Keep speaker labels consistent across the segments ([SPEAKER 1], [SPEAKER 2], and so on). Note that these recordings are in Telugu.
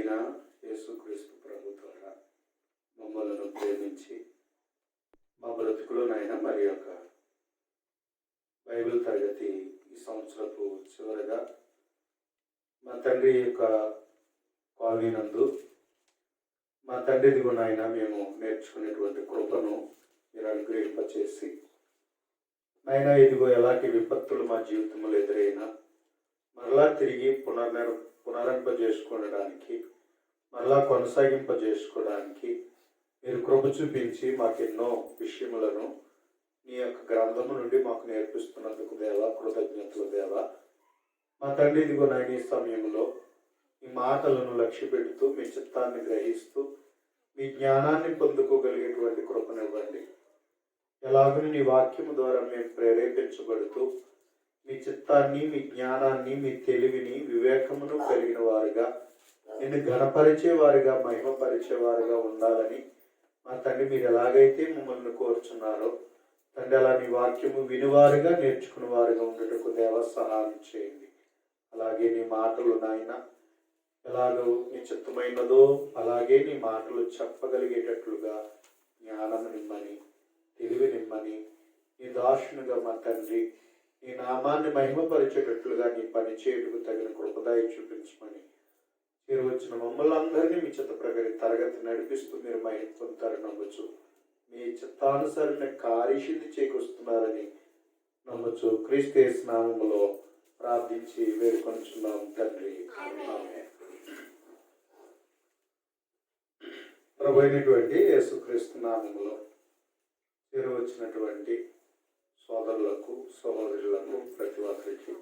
[SPEAKER 1] అయిన యేసుక్రీస్తు ప్రభు ద్వారా మమ్మలను ప్రేమించి మా బ్రతుకులో నాయన మరి యొక్క బైబిల్ తరగతి ఈ సంవత్సరపు చివరగా మా తండ్రి యొక్క కాలనీ నందు మా తండ్రిది కూడా ఆయన మేము నేర్చుకునేటువంటి కృపను మీరు అనుగ్రహింపచేసి నాయన ఇదిగో ఎలాంటి విపత్తులు మా జీవితంలో ఎదురైనా మరలా తిరిగి పునరింపజేసుకోవడానికి మరలా కొనసాగింపజేసుకోవడానికి మీరు కృప చూపించి మాకెన్నో విషయములను నీ యొక్క గ్రంథము నుండి మాకు నేర్పిస్తున్నందుకు దేవా, కృతజ్ఞతలు దేవా. మా తండ్రి ఇదిగో నాయన ఈ సమయంలో ఈ మాటలను లక్ష్య పెడుతూ మీ చిత్తాన్ని గ్రహిస్తూ మీ జ్ఞానాన్ని పొందుకోగలిగేటువంటి కృపనివ్వండి. ఎలాగని నీ వాక్యము ద్వారా మేము ప్రేరేపించబడుతూ మీ చిత్తాన్ని, మీ జ్ఞానాన్ని, మీ తెలివిని, వివేకమును కలిగిన వారుగా, నిన్ను ఘనపరిచేవారుగా, మహిమపరిచేవారుగా ఉండాలని మా తండ్రి మీరు ఎలాగైతే మమ్మల్ని కోరుచున్నారో తండ్రి అలా నీ వాక్యము వినివారుగా, నేర్చుకునే వారుగా ఉండటకు దేవ సహాయం చేయండి. అలాగే నీ మాటలు నాయన ఎలాగో నీ చిత్తమైనదో అలాగే నీ మాటలు చెప్పగలిగేటట్లుగా జ్ఞానము నిమ్మని, తెలివి నిమ్మని, నీ దాసునుగా మా తండ్రి నీ నామాన్ని మహిమపరిచేటట్లుగా నీ పని చేయుటకు తగిన కృపదాయి చూపించమని మీరు వచ్చిన మమ్మల్ని అందరినీ మీ చిత్త ప్రకారం తరగతి నడిపిస్తూ మీరు మహిమ పొందుతారని నమ్మచ్చు. మీ చిత్తానుసరణ కార్యసిద్ధి చేకూరుస్తున్నారని నమ్మచ్చు. క్రీస్తు యేసు నామములో ప్రార్థించి వేడుకొనుచున్నాం తండ్రి, ఆమేన్. ప్రభు అయినటువంటి యేసుక్రీస్తు నామములో మీరు వచ్చినటువంటి సోదరులకు, సహోదరులకు ప్రతి ఒక్కరికి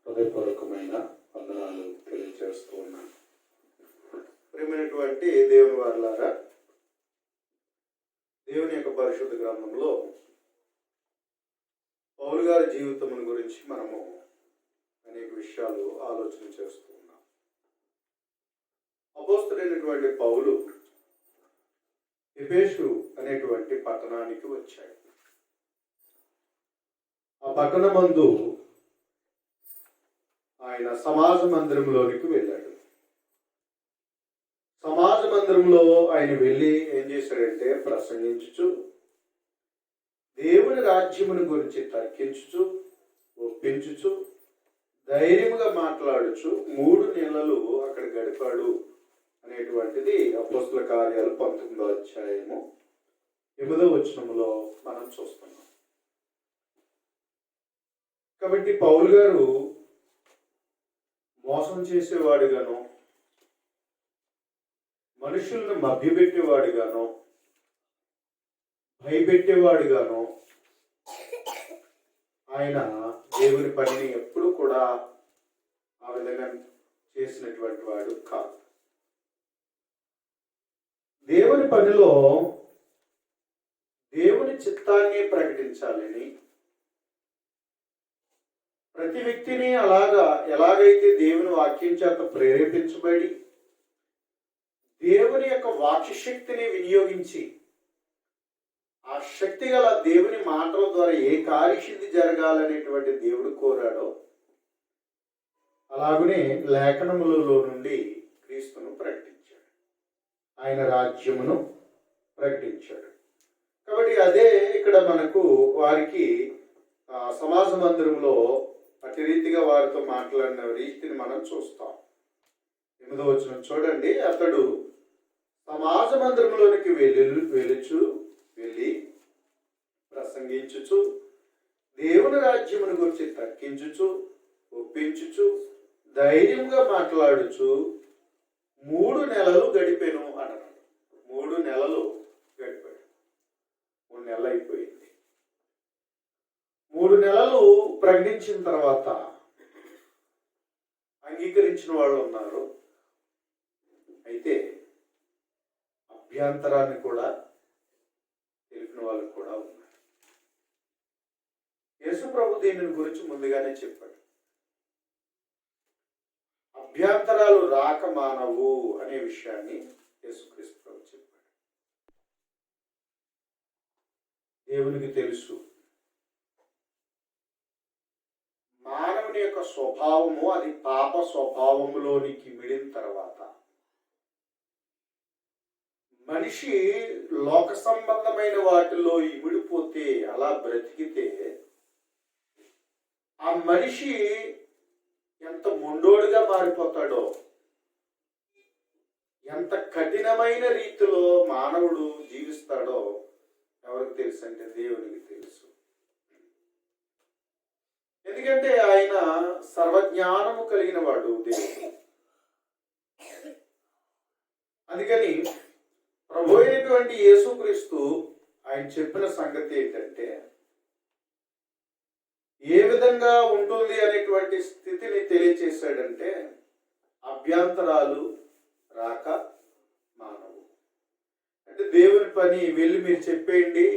[SPEAKER 1] హృదయపూర్వకమైన వందనాలు తెలియజేస్తూ ఉన్నాను. ప్రియమైనటువంటి దేవుని వారలారా, దేవుని యొక్క పరిశుద్ధ గ్రంథంలో పౌలు గారి జీవితం గురించి మనము అనేక విషయాలు ఆలోచన చేస్తూ ఉన్నాం. అపోస్తలుడైనటువంటి పౌలు ఎఫెసు అనేటువంటి పట్టణానికి వచ్చాడు. ఆ పట్టణమందు ఆయన సమాజ మందిరంలోనికి వెళ్ళాడు. సమాజ మందిరంలో ఆయన వెళ్ళి ఏం చేశాడంటే ప్రసంగించుచు, దేవుని రాజ్యముని గురించి తర్కించుచు, ఒప్పించుచు, ధైర్యముగా మాట్లాడుచు 3 నెలలు అక్కడ గడిపాడు అనేటువంటిది అపోస్తల కార్యాలు 19వ అధ్యాయము 8వ వచనములో మనం చూస్తున్నాం. కాబట్టి పౌలు గారు మోసం చేసేవాడుగాను, మనుషులను మభ్యపెట్టేవాడుగాను, భయపెట్టేవాడుగాను ఆయన దేవుని పనిని ఎప్పుడు కూడా ఆ విధంగా చేసినటువంటి వాడు కాదు. దేవుని పనిలో దేవుని చిత్తాన్ని ప్రకటించాలని ప్రతి వ్యక్తిని ఎలాగైతే దేవుని వాక్యం చేత ప్రేరేపించబడి దేవుని యొక్క వాక్య శక్తిని వినియోగించి ఆ శక్తి గల దేవుని మాటల ద్వారా ఏ కార్యసిద్ధి జరగాలనేటువంటి దేవుడు కోరాడో అలాగనే లేఖనములలో నుండి క్రీస్తును ప్రకటించాడు, ఆయన రాజ్యమును ప్రకటించాడు. కాబట్టి అదే ఇక్కడ మనకు వారికి సమాజ మందిరంలో అటు రీతిగా వారితో మాట్లాడిన రీతిని మనం చూస్తాం. 8వ వచనం చూడండి. అతడు సమాజ మందిరంలోనికి వెళ్ళి ప్రసంగించుచు, దేవుని రాజ్యమును గురించి తర్కించుచు, ఒప్పించుచు, ధైర్యంగా మాట్లాడుచు 3 నెలలు గడిపాను అన్నాడు. 3 నెలలు గడిపాడు. 3 నెలలు అయిపోయింది. 3 నెలలు ప్రకటించిన తర్వాత అంగీకరించిన వాళ్ళు ఉన్నారు. అయితే అభ్యంతరాన్ని కూడా తెలిపిన వాళ్ళు కూడా ఉన్నారు. యేసు ప్రభు దీని గురించి ముందుగానే చెప్పాడు. అభ్యంతరాలు రాక మానవు అనే విషయాన్ని యేసుక్రీస్తు ప్రభు చెప్పాడు. దేవునికి తెలుసు మానవుని యొక్క స్వభావము అది పాప స్వభావములోనికి మిడిన తర్వాత మనిషి లోక సంబంధమైన వాటిలో ఇమిడిపోతే, అలా బ్రతికితే, ఆ మనిషి ఎంత మొండోడుగా మారిపోతాడో, ఎంత కఠినమైన రీతిలో మానవుడు జీవిస్తాడో ఎవరికి తెలుసు అంటే దేవునికి తెలుసు. ఎందుకంటే ఆయన సర్వజ్ఞానము కలిగిన వాడు దేవుడు. అందుకని ప్రభు అయినటువంటి యేసుక్రీస్తు ఆయన చెప్పిన సంగతి ఏంటంటే, ఏ విధంగా ఉంటుంది అనేటువంటి స్థితిని తెలియచేశాడంటే, అభ్యంతరాలు రాక మానవు. అంటే దేవుని పని వెళ్ళి మీరు చెప్పేయండి,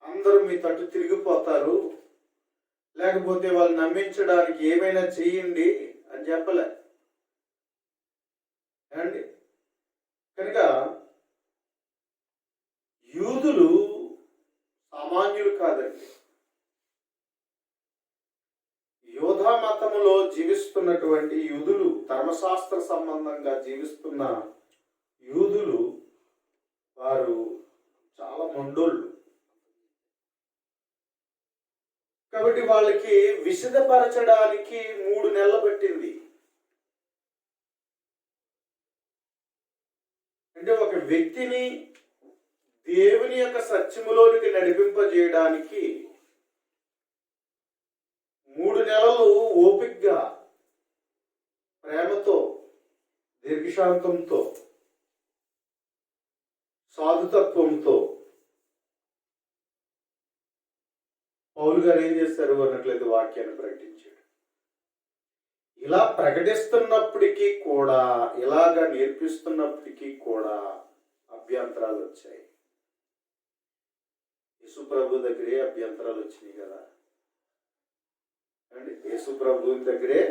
[SPEAKER 1] అందరూ మీ తట్టు తిరిగిపోతారు, లేకపోతే వాళ్ళు నమ్మించడానికి ఏమైనా చెయ్యండి అని చెప్పలే అండి. కనుక యూదులు సామాన్యులు కాదండి. యోధా మతములో జీవిస్తున్నటువంటి యూదులు, ధర్మశాస్త్ర సంబంధంగా జీవిస్తున్న యూదులు, వారు చాలా మొండోళ్ళు. కాబట్టి వాళ్ళకి విశదపరచడానికి 3 నెలలు పట్టింది. అంటే ఒక వ్యక్తిని దేవుని యొక్క సత్యములోనికి నడిపింపజేయడానికి 3 నెలలు ఓపికగా, ప్రేమతో, దీర్ఘశాంతంతో, సాధుతత్వంతో పౌలు గారు ఏం చేశారు అన్నట్లయితే వాక్యాన్ని ప్రకటించాడు. ఇలా ప్రకటిస్తున్నప్పటికీ కూడా, ఇలాగా నేర్పిస్తున్నప్పటికీ కూడా అభ్యంతరాలు వచ్చాయి. యేసు ప్రభు దగ్గరే అభ్యంతరాలు వచ్చినాయి కదా అండి. యేసు ప్రభు దగ్గరే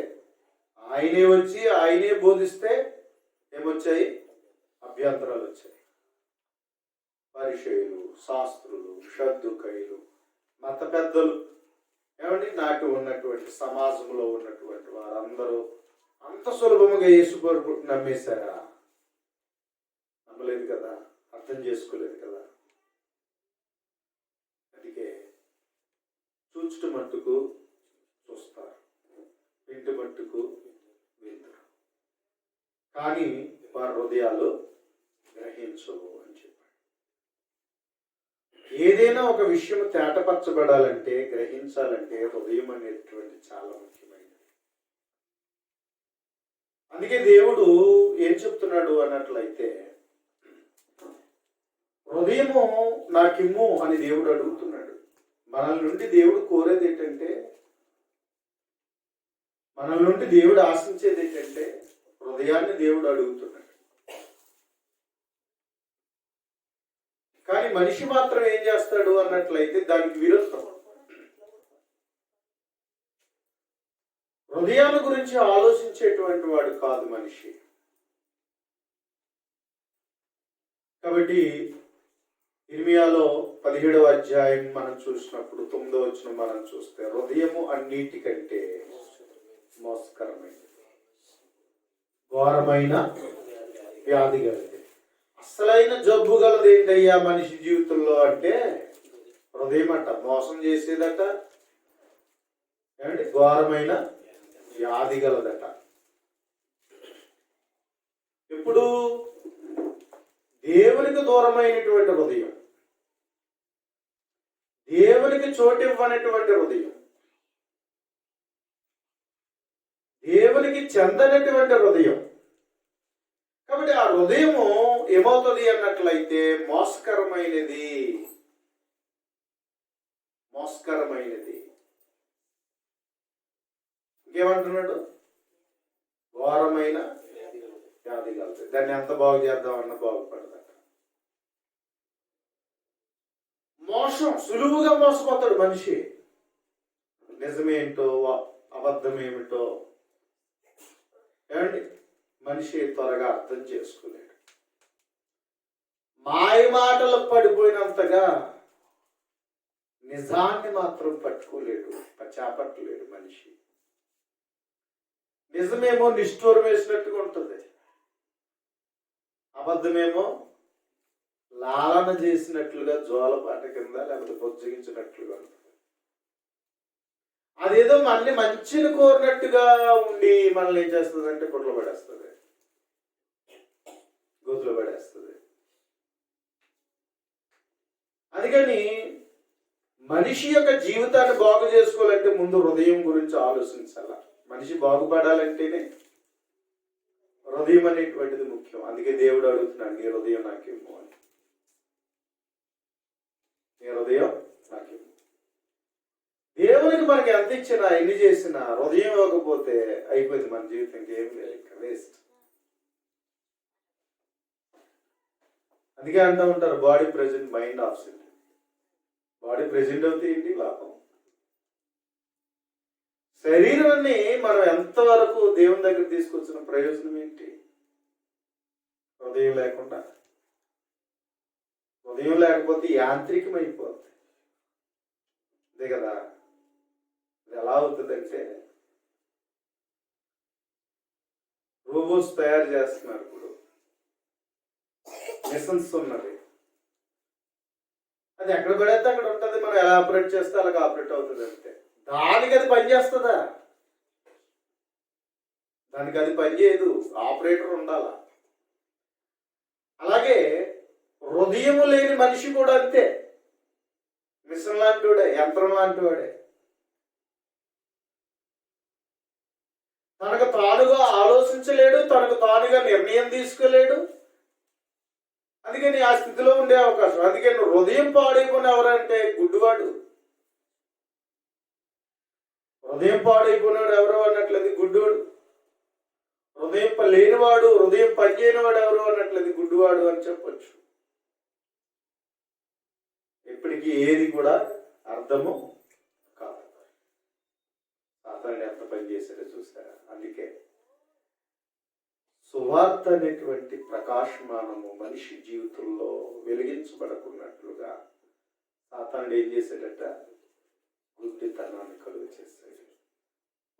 [SPEAKER 1] ఆయనే వచ్చి ఆయనే బోధిస్తే ఏమొచ్చాయి? అభ్యంతరాలు వచ్చాయి. పరిసయ్యులు, శాస్త్రులు, షద్దుకయ్యులు, మత పెద్దలు, ఏమండి నాటి ఉన్నటువంటి సమాజంలో ఉన్నటువంటి వారందరూ అంత సులభముగా యేసు ప్రభు నమ్మేశారా? నమ్మలేదు కదా, అర్థం చేసుకోలేదు కదా. అందుకే చూచుట మట్టుకు చూస్తారు, వింటు మట్టుకు వింటారు, కానీ వారి హృదయాలు గ్రహించవు అని చెప్పాడు. ఏదైనా ఒక విషయం తేటపరచబడాలంటే, గ్రహించాలంటే హృదయం అనేటువంటి చాలా ముఖ్యమైనది. అందుకే దేవుడు ఏం చెప్తున్నాడు అన్నట్లయితే, హృదయము నాకిమ్ము అని దేవుడు అడుగుతున్నాడు. మనల నుండి దేవుడు కోరేది ఏంటంటే, మనల నుండి దేవుడు ఆశించేది ఏంటంటే, హృదయాన్ని దేవుడు అడుగుతున్నాడు. కానీ మనిషి మాత్రం ఏం చేస్తాడు అన్నట్లయితే దానికి విరుద్ధం. హృదయాన్ని గురించి ఆలోచించేటువంటి వాడు కాదు మనిషి. కాబట్టి ఇర్మియాలో 17వ అధ్యాయం మనం చూసినప్పుడు 9వ వచనం మనం చూస్తే, హృదయము అన్నిటికంటే మోసకరమైనది, ఘోరమైన వ్యాధి గలది. అసలైన జబ్బు గలది ఏంటయ్యా మనిషి జీవితంలో అంటే హృదయం అట. మోసం చేసేదట, ఏమంటే ఘోరమైన వ్యాధి గలదట. ఇప్పుడు దేవునికి దూరమైనటువంటి హృదయం, దేవునికి చోటివ్వనటువంటి హృదయం, దేవునికి చెందనటువంటి హృదయం. కాబట్టి ఆ హృదయము ఏమవుతుంది అన్నట్లయితే మోసకరమైనది. మోసకరమైనది ఇంకేమంటున్నాడు? ఘోరమైన వ్యాధి కలుగుతుంది. దాన్ని ఎంత బాగు చేద్దామన్నా బాగుపడదట. మోసం, సులువుగా మోసపోతాడు మనిషి. నిజమేంటో అబద్ధమేమిటో ఏమండి మనిషి త్వరగా అర్థం చేసుకోలేడు. మాయ మాటలకు పడిపోయినంతగా నిజాన్ని మాత్రం పట్టుకోలేడు, చేపట్టలేడు మనిషి. నిజమేమో నిష్ఠూరం వేసినట్టుగా ఉంటుంది, అబద్ధమేమో లాలన చేసినట్లుగా జోలపాట కింద లేకపోతే బొజ్జగించినట్లుగా ఉంటుంది. అదేదో మనల్ని మంచిని కోరినట్టుగా ఉండి మనల్ని ఏం చేస్తుంది అంటే గుడ్లు పడేస్తుంది, గోతులు పడేస్తుంది. అందుకని మనిషి యొక్క జీవితాన్ని బాగు చేసుకోవాలంటే ముందు హృదయం గురించి ఆలోచించాల. మనిషి బాగుపడాలంటేనే హృదయం అనేటువంటిది ముఖ్యం. అందుకే దేవుడు అడుగుతున్నాడు, నీ హృదయం నాకేమో అని. నీ హృదయం నాకేమో. దేవునికి మనకి ఎంత ఇచ్చినా ఎన్ని చేసినా హృదయం ఇవ్వకపోతే అయిపోయింది మన జీవితం, ఇంకేం లేదు, ఇంకా వేస్ట్. అందుకే అంటూ ఉంటారు, body present mind absent. Body present అవుతే ఏంటి లాభం? శరీరాన్ని మనం ఎంతవరకు దేవుని దగ్గర తీసుకొచ్చిన ప్రయోజనం ఏంటి? హృదయం లేకుండా, హృదయం లేకపోతే యాంత్రికం అయిపోద్ది. అంతే కదా? ఇది ఎలా అవుతుందంటే, రోబోట్స్ తయారు చేస్తున్నారు ఇప్పుడు, మిషన్స్ ఉన్నది. అది ఎక్కడ పడితే అక్కడ ఉంటుంది, మనం ఎలా ఆపరేట్ చేస్తే అలాగ ఆపరేట్ అవుతుంది అంతే. దానికి అది పనిచేస్తుందా? దానికి అది పనిచేయదు, ఆపరేటర్ ఉండాలా. అలాగే హృదయము లేని మనిషి కూడా అంతే, మిషన్ లాంటి వాడే, యంత్రం లాంటి వాడే. తనకు తానుగా ఆలోచించలేడు, తనకు తానుగా నిర్ణయం తీసుకోలేడు. అందుకని ఆ స్థితిలో ఉండే అవకాశం. అందుకని హృదయం పాడైపోయిన ఎవరంటే గుడ్డివాడు. హృదయం పాడైపోయినాడు ఎవరు అన్నట్లయితే గుడ్డివాడు. హృదయం లేనివాడు, హృదయం పనిచేయనివాడు ఎవరు అన్నట్లయితే గుడ్డివాడు అని చెప్పచ్చు. ఇప్పటికీ ఏది కూడా అర్థము కాదు. సాతానుడు ఎంత పని చేశారో చూసారా? అందుకే సువార్త అనేటువంటి ప్రకాశమానము మనిషి జీవితంలో వెలిగించబడకున్నట్లుగా సాతానుడు ఏం చేశాడట? గుడ్డితనాన్ని కలుగు చేశాడు.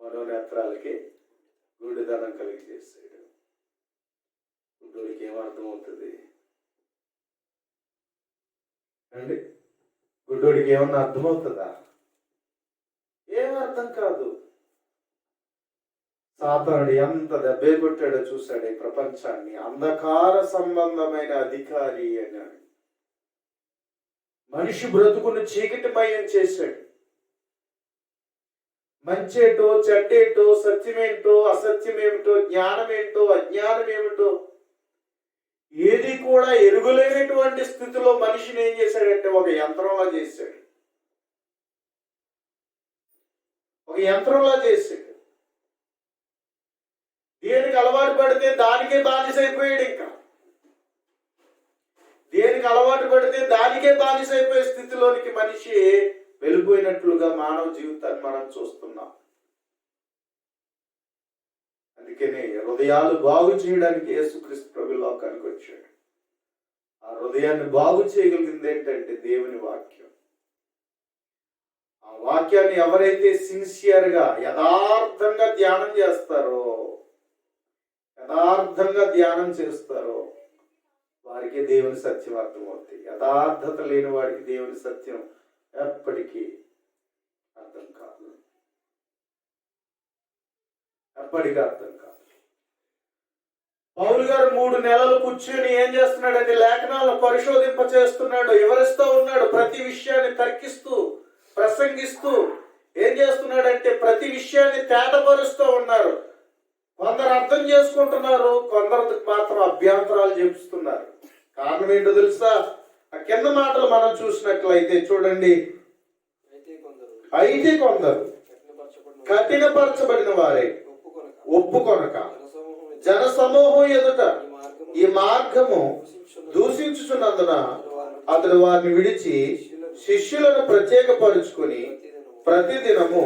[SPEAKER 1] మనోనేత్రాలకి గుడ్డితనం కలిగి చేశాడు. గుడ్డోడికి ఏమర్థమవుతుంది అండి? గుడ్డోడికి ఏమన్నా అర్థమవుతుందా? ఏం అర్థం కాదు. సాతానుడు ఎంత దెబ్బే కొట్టాడో చూశాడు ఈ ప్రపంచాన్ని. అంధకార సంబంధమైన అధికారి అన్నాడు. మనిషి బ్రతుకును చీకటిమయం చేశాడు. మంచేటో చెడ్డేటో, సత్యమేంటో అసత్యమేమిటో, జ్ఞానమేంటో అజ్ఞానమేమిటో ఏది కూడా ఎరుగులేనటువంటి స్థితిలో మనిషిని ఏం చేశాడంటే ఒక యంత్రంలా చేశాడు. ఒక యంత్రంలా చేశాడు. దేనికి అలవాటు పడితే దానికే బానిసైపోయాడు. ఇంకా దేనికి అలవాటు పడితే దానికే బానిసైపోయే స్థితిలోనికి మనిషి వెళ్ళిపోయినట్లుగా మానవ జీవితాన్ని మనం చూస్తున్నాం. అందుకనే హృదయాలు బాగు చేయడానికి యేసుక్రీస్తు ప్రభు లోకానికి వచ్చాడు. ఆ హృదయాన్ని బాగు చేయగలిగింది ఏంటంటే దేవుని వాక్యం. ఆ వాక్యాన్ని ఎవరైతే సిన్సియర్గా యథార్థంగా ధ్యానం చేస్తారో, యథార్థంగా ధ్యానం చేస్తారో వారికి దేవుని సత్యం అర్థమవుతుంది. యథార్థత లేని వాడికి దేవుని సత్యం ఎప్పటికీ అర్థం కాదు, ఎప్పటికీ అర్థం కాదు. పౌలు గారు 3 నెలలు కూర్చొని ఏం చేస్తున్నాడంటే లేఖనాలను పరిశోధింప చేస్తున్నాడు, వివరిస్తూ ఉన్నాడు. ప్రతి విషయాన్ని తర్కిస్తూ ప్రసంగిస్తూ ఏం చేస్తున్నాడంటే ప్రతి విషయాన్ని తేటపరుస్తూ ఉన్నారు. కొందరు అర్థం చేసుకుంటున్నారు, కొందరు మాత్రం అభ్యంతరాలు చెప్తున్నారు. కారణం ఏంటో తెలుసా? ఆ కింద మాటలు మనం చూసినట్లయితే చూడండి. అయితే కొందరు కఠినపరచబడిన వారే ఒప్పుకొనక జన సమూహం ఎదుట ఈ మార్గము దూషించుచున్నందున అతడు వారిని విడిచి శిష్యులను ప్రత్యేకపరుచుకుని ప్రతిదినము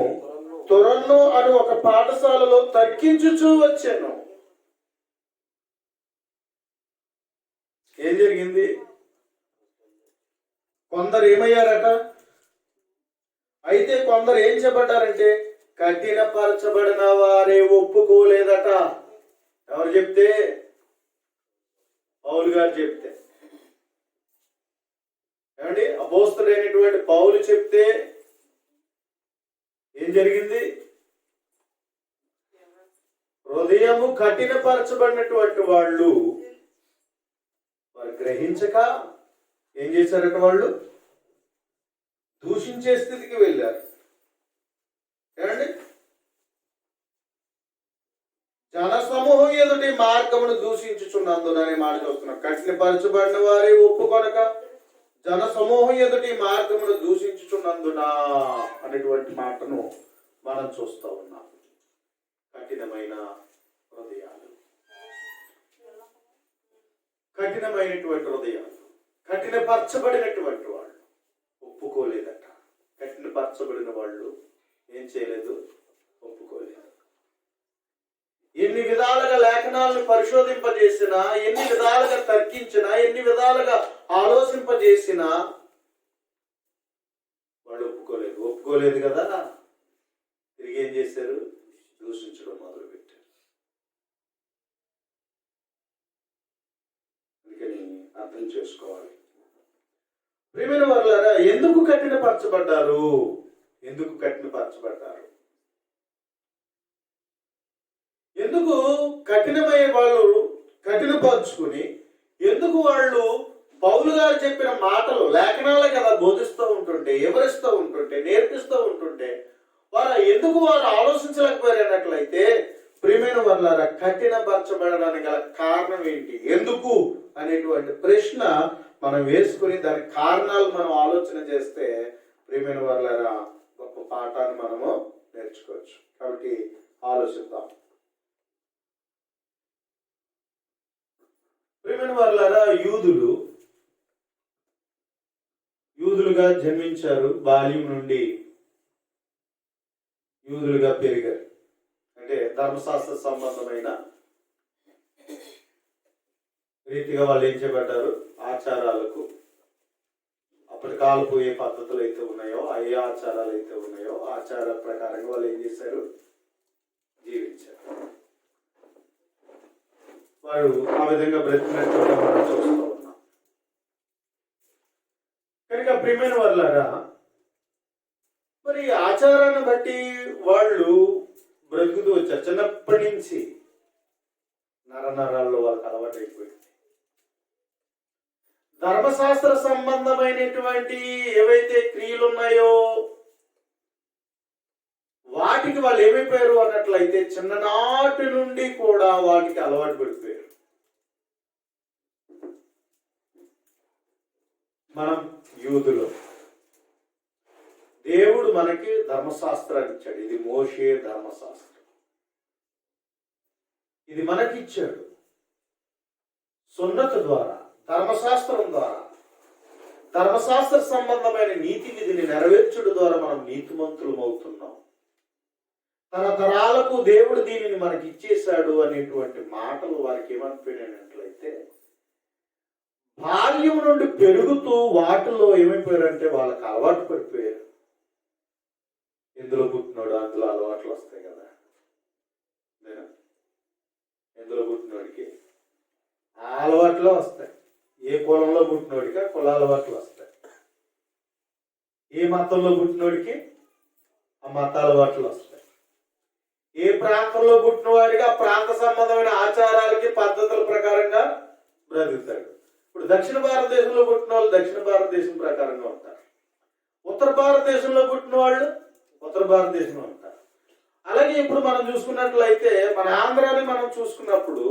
[SPEAKER 1] తురన్ను అని ఒక పాఠశాలలో తర్కించుచూ వచ్చాను. ఏం జరిగింది? కొందరు ఏమయ్యారట? అయితే కొందరు ఏం చెప్పబడ్డారంటే కఠినపరచబడిన వారే ఒప్పుకోలేదట. ఎవరు చెప్తే? పౌలు గారు చెప్తే. ఏమండి, అపోస్తలుడైనటువంటి పౌలు చెప్తే ఏం జరిగింది? హృదయము కఠినపరచబడినటువంటి వాళ్ళు వారు గ్రహించక ఏం చేశారట? వాళ్ళు దూషించే స్థితికి వెళ్ళారు. ఏమండి, జన సమూహం ఎదుటి మార్గమును దూషించుచున్నందునని మాట చూస్తున్నాం. కఠినపరచబడిన వారి ఒప్పుకొనక జన సమూహం ఎదుటి మార్గమును దూషించుచున్నందున అనేటువంటి మాటను మనం చూస్తూ ఉన్నాం. కఠినమైన హృదయాలు, కఠినమైనటువంటి హృదయాలు, కఠినపరచబడినటువంటి వాళ్ళు ఒప్పుకోలేదట. కఠినపరచబడిన వాళ్ళు ఏం చేయలేదు? ఒప్పుకోలేదు. ఎన్ని విధాలుగా లేఖనాలను పరిశోధింపజేసినా, ఎన్ని విధాలుగా తర్కించినా, ఎన్ని విధాలుగా ఆలోచింపజేసినా వాళ్ళు ఒప్పుకోలేదు కదా. తిరిగి ఏం చేశారు? దూషించడం మొదలుపెట్టారు. అందుకని అర్థం చేసుకోవాలి. ప్రియమైన వారులారా, ఎందుకు కఠినపరచబడ్డారు? ఎందుకు కఠినపరచబడ్డారు? ఎందుకు కఠినమైన వాళ్ళు కఠినపరుచుకుని, ఎందుకు వాళ్ళు పౌలు గారు చెప్పిన మాటలు లేఖనాలే కదా బోధిస్తూ ఉంటుంటే, వివరిస్తూ ఉంటుంటే, నేర్పిస్తూ ఉంటుంటే ఎందుకు వారు ఆలోచించలేకపోయారన్నట్లయితే, ప్రియమైన వారులారా, కఠినపరచబడడానికి గల కారణం ఏంటి, ఎందుకు అనేటువంటి ప్రశ్న మనం వేసుకుని దాని కారణాలు మనం ఆలోచన చేస్తే, ప్రియమైన వారులారా, గొప్ప పాఠాన్ని మనము నేర్చుకోవచ్చు. కాబట్టి ఆలోచిద్దాం. ప్రియమైన వారులారా, యూదులుగా జన్మించారు. బాల్యం నుండి యూదులుగా పెరిగారు. అంటే ధర్మశాస్త్ర సంబంధమైన రీతిగా వాళ్ళు ఏం చేయబడ్డారు? ఆచారాలకు, అప్పటి కాలపు ఏ పద్ధతులు అయితే ఉన్నాయో, ఏ ఆచారాలు అయితే ఉన్నాయో ఆచార ప్రకారంగా వాళ్ళు ఏం చేశారు? జీవించారు. వారు ఆ విధంగా బ్రతికినట్టుగా మనం చూస్తూ ఉన్నాం. కనుక ప్రియమైన వారులారా, మరి ఆచారాన్ని బట్టి వాళ్ళు బ్రతుకుతూ వచ్చారు. చిన్నప్పటి నుంచి నరనరాల్లో వాళ్ళకి అలవాటు అయిపోయింది. ధర్మశాస్త్ర సంబంధమైనటువంటి ఏవైతే క్రియలు ఉన్నాయో వాటికి వాళ్ళు ఏమైపోయారు అన్నట్లయితే, చిన్ననాటి నుండి కూడా వాటికి అలవాటు పడిపోయారు. మనం యూదులు, దేవుడు మనకి ధర్మశాస్త్రాన్ని ఇచ్చాడు. ఇది మోషే ధర్మశాస్త్రం. ఇది మనకిచ్చాడు. సున్నత ద్వారా, ధర్మశాస్త్రం ద్వారా, ధర్మశాస్త్ర సంబంధమైన నీతి విధిని నెరవేర్చడం ద్వారా మనం నీతిమంతులం అవుతున్నాం. తరతరాలకు దేవుడు దీనిని మనకి ఇచ్చేశాడు అనేటువంటి మాటలు వారికి ఏమనిపోయినట్లయితే, బాల్యం నుండి పెరుగుతూ వాటిలో ఏమైపోయారంటే వాళ్ళకి అలవాటు పడిపోయారు. ఎందులో పుట్టినోడు అందులో అలవాట్లు వస్తాయి కదా. ఎందులో పుట్టినోడికి ఆ అలవాట్లు వస్తాయి. ఏ కులంలో పుట్టినోడికి ఆ కుల అలవాట్లు వస్తాయి. ఏ మతంలో పుట్టినోడికి ఆ మత అలవాట్లు వస్తాయి. ఏ ప్రాంతంలో పుట్టిన వాడికి ఆ ప్రాంత సంబంధమైన ఆచారాలకి పద్ధతుల ప్రకారంగా బ్రతుకుతాడు. ఇప్పుడు దక్షిణ భారతదేశంలో పుట్టిన వాళ్ళు దక్షిణ భారతదేశం ప్రకారంగా ఉంటారు. ఉత్తర భారతదేశంలో పుట్టిన వాళ్ళు ఉత్తర భారతదేశంలో ఉంటారు. అలాగే ఇప్పుడు మనం చూసుకున్నట్లయితే మన ఆంధ్రాని మనం చూసుకున్నప్పుడు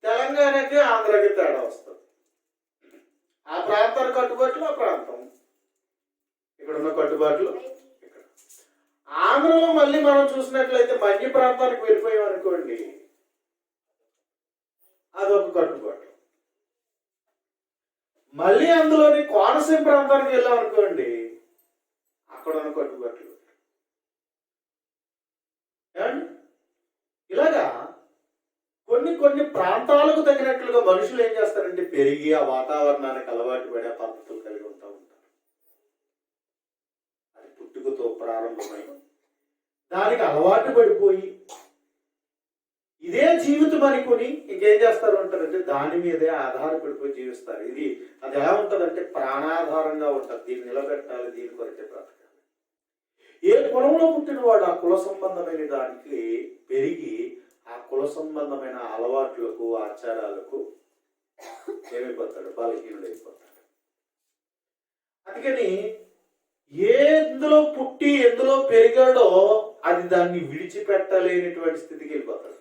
[SPEAKER 1] తెలంగాణకి ఆంధ్రాకి తేడా వస్తుంది. ఆ ప్రాంతానికి కట్టుబాట్లు ఆ ప్రాంతం, ఇక్కడ ఉన్న కట్టుబాట్లు ఇక్కడ. ఆంధ్రలో మళ్ళీ మనం చూసినట్లయితే మధ్య ప్రాంతానికి వెళ్ళిపోయాం అనుకోండి, అదొక కట్టుబాటు. మళ్ళీ అందులోని కోనసీమ ప్రాంతానికి వెళ్ళాం అనుకోండి, అక్కడ ఉన్న కట్టుబాట్లు. ఇలాగా కొన్ని ప్రాంతాలకు తగినట్లుగా మనుషులు ఏం చేస్తారంటే పెరిగి ఆ వాతావరణానికి అలవాటు పడే పద్ధతులు కలిగి ఉంటా ఉంటారు. అది పుట్టుకతో ప్రారంభమై దానికి అలవాటు పడిపోయి ఇదే జీవితం అనుకుని ఇంకేం చేస్తారు అంటారంటే దాని మీదే ఆధారపడిపోయి జీవిస్తారు. అది ఎలా ఉంటుందంటే ప్రాణాధారంగా ఉంటుంది. దీన్ని నిలబెట్టాలి, దీని కొరకే బ్రతకాలి. ఏ కులంలో పుట్టినవాడు ఆ కుల సంబంధమైన దానికి పెరిగి ఆ కుల సంబంధమైన అలవాట్లకు ఆచారాలకు ఏమైపోతాడు, బలహీనుడైపోతాడు. అందుకని ఎందులో పుట్టి ఎందులో పెరిగాడో అది దాన్ని విడిచిపెట్టలేనటువంటి స్థితికి వెళ్ళిపోతాడు.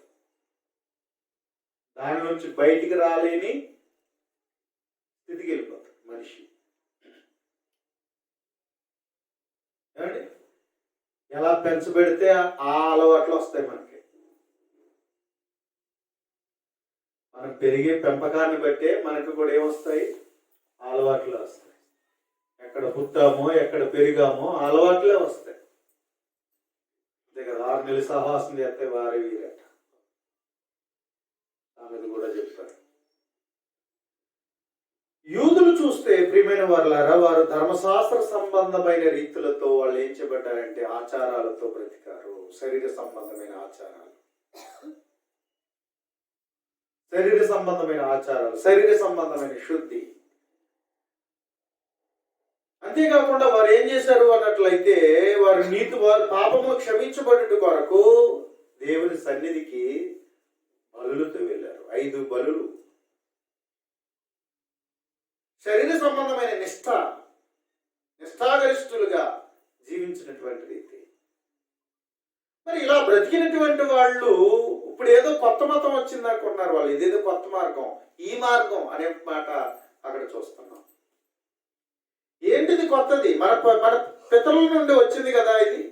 [SPEAKER 1] దాని నుంచి బయటికి రాలేని స్థితికి వెళ్ళిపోతాడు మనిషి. ఏమండి, ఎలా పెంచబెడితే ఆ అలవాట్లు వస్తాయి మనకి. మనం పెరిగే పెంపకాన్ని బట్టే మనకు కూడా ఏమొస్తాయి, అలవాట్లు వస్తాయి. ఎక్కడ పుట్టామో ఎక్కడ పెరిగామో అలవాట్లే వస్తాయి. అంతే కదా, 6 నెలలు సహవాసం చేస్తే వారి వీరట అనేది కూడా చెప్పారు. యూదులు చూస్తే ప్రియమైన వారులారా, వారు ధర్మశాస్త్ర సంబంధమైన రీతులతో వాళ్ళు ఏం చేయబడ్డారంటే ఆచారాలతో బ్రతికారు. శరీర సంబంధమైన ఆచారాలు, శరీర సంబంధమైన శుద్ధి. అంతేకాకుండా వారు ఏం చేశారు అన్నట్లయితే వారు పాపము క్షమించబడుట కొరకు దేవుని సన్నిధికి బలులతో వెళ్ళారు. 5 బలులు. శరీర సంబంధమైన నిష్ఠాగరిష్ఠులుగా జీవించినటువంటి రీతి. మరి ఇలా బ్రతికినటువంటి వాళ్ళు ఇప్పుడు ఏదో కొత్త మతం వచ్చిందనుకుంటున్నారు వాళ్ళు. ఇదేదో కొత్త మార్గం, ఈ మార్గం అనే మాట అక్కడ చూస్తున్నాం. ఏంటిది కొత్తది? మన పితరుల నుండి వచ్చింది కదా ఇది.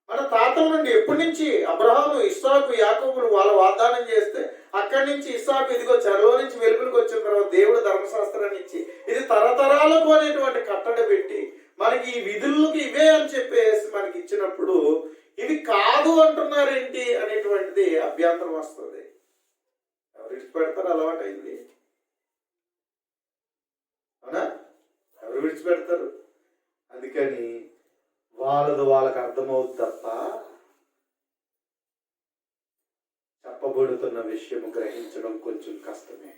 [SPEAKER 1] మన తాతల నుండి ఎప్పటి నుంచి అబ్రహాము, ఇస్సాకు, యాకోబులు వాళ్ళ వాగ్దానం చేస్తే అక్కడి నుంచి ఇస్సాకు ఇదిగో చెరలో నుంచి వెలుగులకు వచ్చిన తర్వాత దేవుడు ధర్మశాస్త్రాన్ని ఇచ్చి ఇది తరతరాలకు అనేటువంటి కట్టడి పెట్టి మనకి ఈ విధులకి ఇవే అని చెప్పేసి మనకి ఇచ్చినప్పుడు ఇవి కాదు అంటున్నారేంటి అనేటువంటిది అభ్యంతరం వస్తుంది. ఎవరు విడిచిపెడతారు? అలవాటైంది. అవునా? ఎవరు విడిచిపెడతారు? అందుకని వాళ్ళకి అర్థమవుతుంది తప్ప చెప్పబడుతున్న విషయం గ్రహించడం కొంచెం కష్టమే.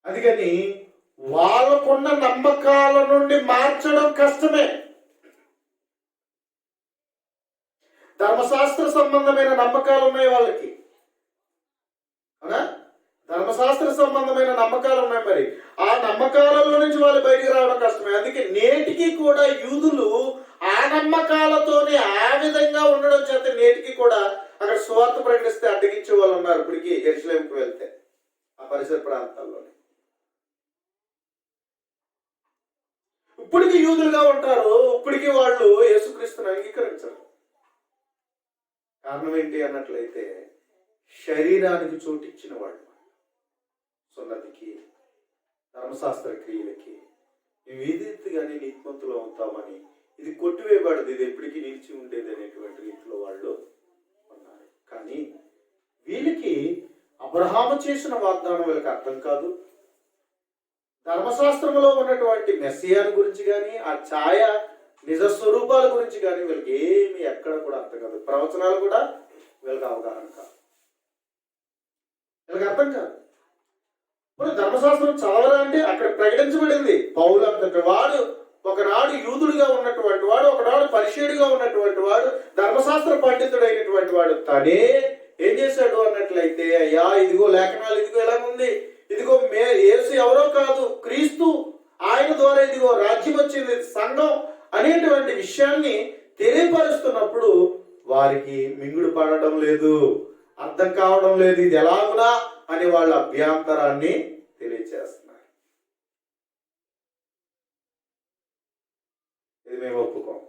[SPEAKER 1] అందుకని వాళ్ళకున్న నమ్మకాల నుండి మార్చడం కష్టమే. ధర్మశాస్త్ర సంబంధమైన నమ్మకాలు ఉన్నాయి వాళ్ళకి, అవునా? ధర్మశాస్త్ర సంబంధమైన నమ్మకాలు ఉన్నాయి. మరి ఆ నమ్మకాలలో నుంచి వాళ్ళు బయటికి రావడం కష్టమే. అందుకే నేటికి కూడా యూదులు ఆ నమ్మకాలతోనే ఆ విధంగా ఉండడం చేత నేటికి కూడా అక్కడ సువార్త ప్రకటిస్తే అడ్డగించే వాళ్ళు ఉన్నారు. ఇప్పటికీ యెరూషలేముకు వెళ్తే ఆ పరిసర ప్రాంతాల్లోనే ఇప్పటికీ యూదులుగా ఉంటారు. ఇప్పటికీ వాళ్ళు యేసుక్రీస్తుని అంగీకరించరు. కారణం ఏంటి అన్నట్లయితే శరీరానికి చోటిచ్చిన వాళ్ళు, సున్నతికి, ధర్మశాస్త్ర క్రియలకి మేము ఏదైతేగానే నీతిమంతులు అవుతామని ఇది కొట్టివేయబడదు, ఇది ఎప్పటికీ నిలిచి ఉండేది అనేటువంటి రీతిలో వాళ్ళు ఉన్నారు. కానీ వీళ్ళకి అబ్రహాము చేసిన వాగ్దానం వీళ్ళకి అర్థం కాదు. ధర్మశాస్త్రంలో ఉన్నటువంటి మెస్సియాను గురించి కానీ ఆ ఛాయ నిజ స్వరూపాల గురించి కానీ వీళ్ళకి ఏమి ఎక్కడ కూడా అర్థం కాదు. ప్రవచనాలు కూడా వీళ్ళకి అవగాహన కాదు, వీళ్ళకి అర్థం కాదు. ఇప్పుడు ధర్మశాస్త్రం చదవరా అంటే అక్కడ ప్రకటించబడింది. పౌలు అంతటి వాడు ఒకనాడు యూదుడిగా ఉన్నటువంటి వాడు, ఒకనాడు పరిశీయుడిగా ఉన్నటువంటి వాడు, ధర్మశాస్త్ర పండితుడైనటువంటి వాడు తనే ఏం చేశాడు అన్నట్లయితే, అయ్యా ఇదిగో లేఖనాలు, ఇదిగో ఎలాగుంది, ఇదిగో యేసు ఎవరో కాదు క్రీస్తు, ఆయన ద్వారా ఇదిగో రాజ్యం వచ్చింది, సంఘం అనేటువంటి విషయాన్ని తెలియపరుస్తున్నప్పుడు వారికి మింగుడు పడడం లేదు, అర్థం కావడం లేదు. ఇది ఎలాగునా అని వాళ్ళ అభ్యంతరాన్ని తెలియచేస్తున్నారు. ఇది మేము ఒప్పుకోం.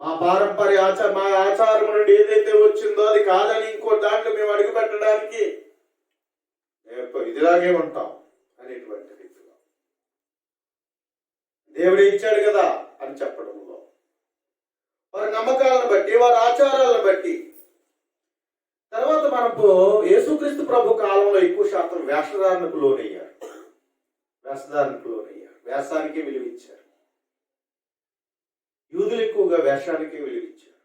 [SPEAKER 1] మా ఆచారం నుండి ఏదైతే వచ్చిందో అది కాదని ఇంకో దాంట్లో మేము అడుగు పెట్టడానికి ఇదిలాగే ఉంటాం అనేటువంటి రీతిలో దేవుడు ఇచ్చాడు కదా అని చెప్పడంలో, వారి నమ్మకాలను బట్టి, వారి ఆచారాలను బట్టి. తర్వాత మనకు యేసుక్రీస్తు ప్రభు కాలంలో ఎక్కువ శాతం వేషధారణకు లోనయ్యారు, వేషానికి విలువిచ్చారు. యూదులు ఎక్కువగా వేషానికి విలువిచ్చారు.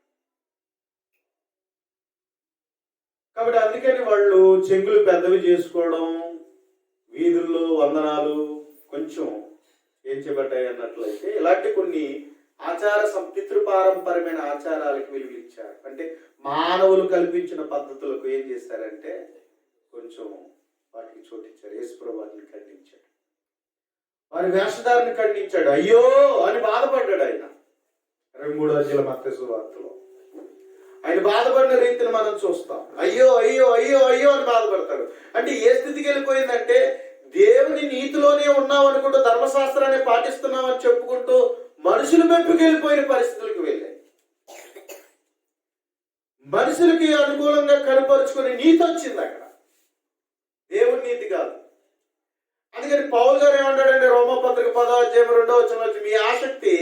[SPEAKER 1] కాబట్టి అందుకని వాళ్ళు చెంగులు పెద్దవి చేసుకోవడం, వీధుల్లో వందనాలు కొంచెం ఏం చేయబడ్డాయి అన్నట్లయితే ఇలాంటి కొన్ని పితృపారంపరమైన ఆచారాలకు విలువిచ్చారు. అంటే మానవులు కల్పించిన పద్ధతులకు ఏం చేశారంటే కొంచెం వాటికి చోటిచ్చారు. యేసుప్రభువు వాటిని ఖండించాడు, వారి వేషధారిని ఖండించాడు. అయ్యో అని బాధపడ్డాడు ఆయన. 23వ అధ్యాయం మత్తయి సువార్తలో ఆయన బాధపడిన రీతిని మనం చూస్తాం. అయ్యో అయ్యో అయ్యో అయ్యో అని బాధపడతాడు. అంటే ఏ స్థితికి వెళ్ళిపోయిందంటే దేవుని నీతిలోనే ఉన్నావు అనుకుంటూ, ధర్మశాస్త్రాన్ని పాటిస్తున్నావు అని చెప్పుకుంటూ మనుషులు మెప్పుకి వెళ్ళిపోయిన పరిస్థితులకు వెళ్ళాయి. మనుషులకి అనుకూలంగా కనపరుచుకునే నీతి వచ్చింది అక్కడ, దేవుని నీతి కాదు. అందుకని పౌలు గారు ఏమంటాడంటే రోమపత్రిక 10వ అధ్యాయం 2వ వచనంలో మీ ఆసక్తి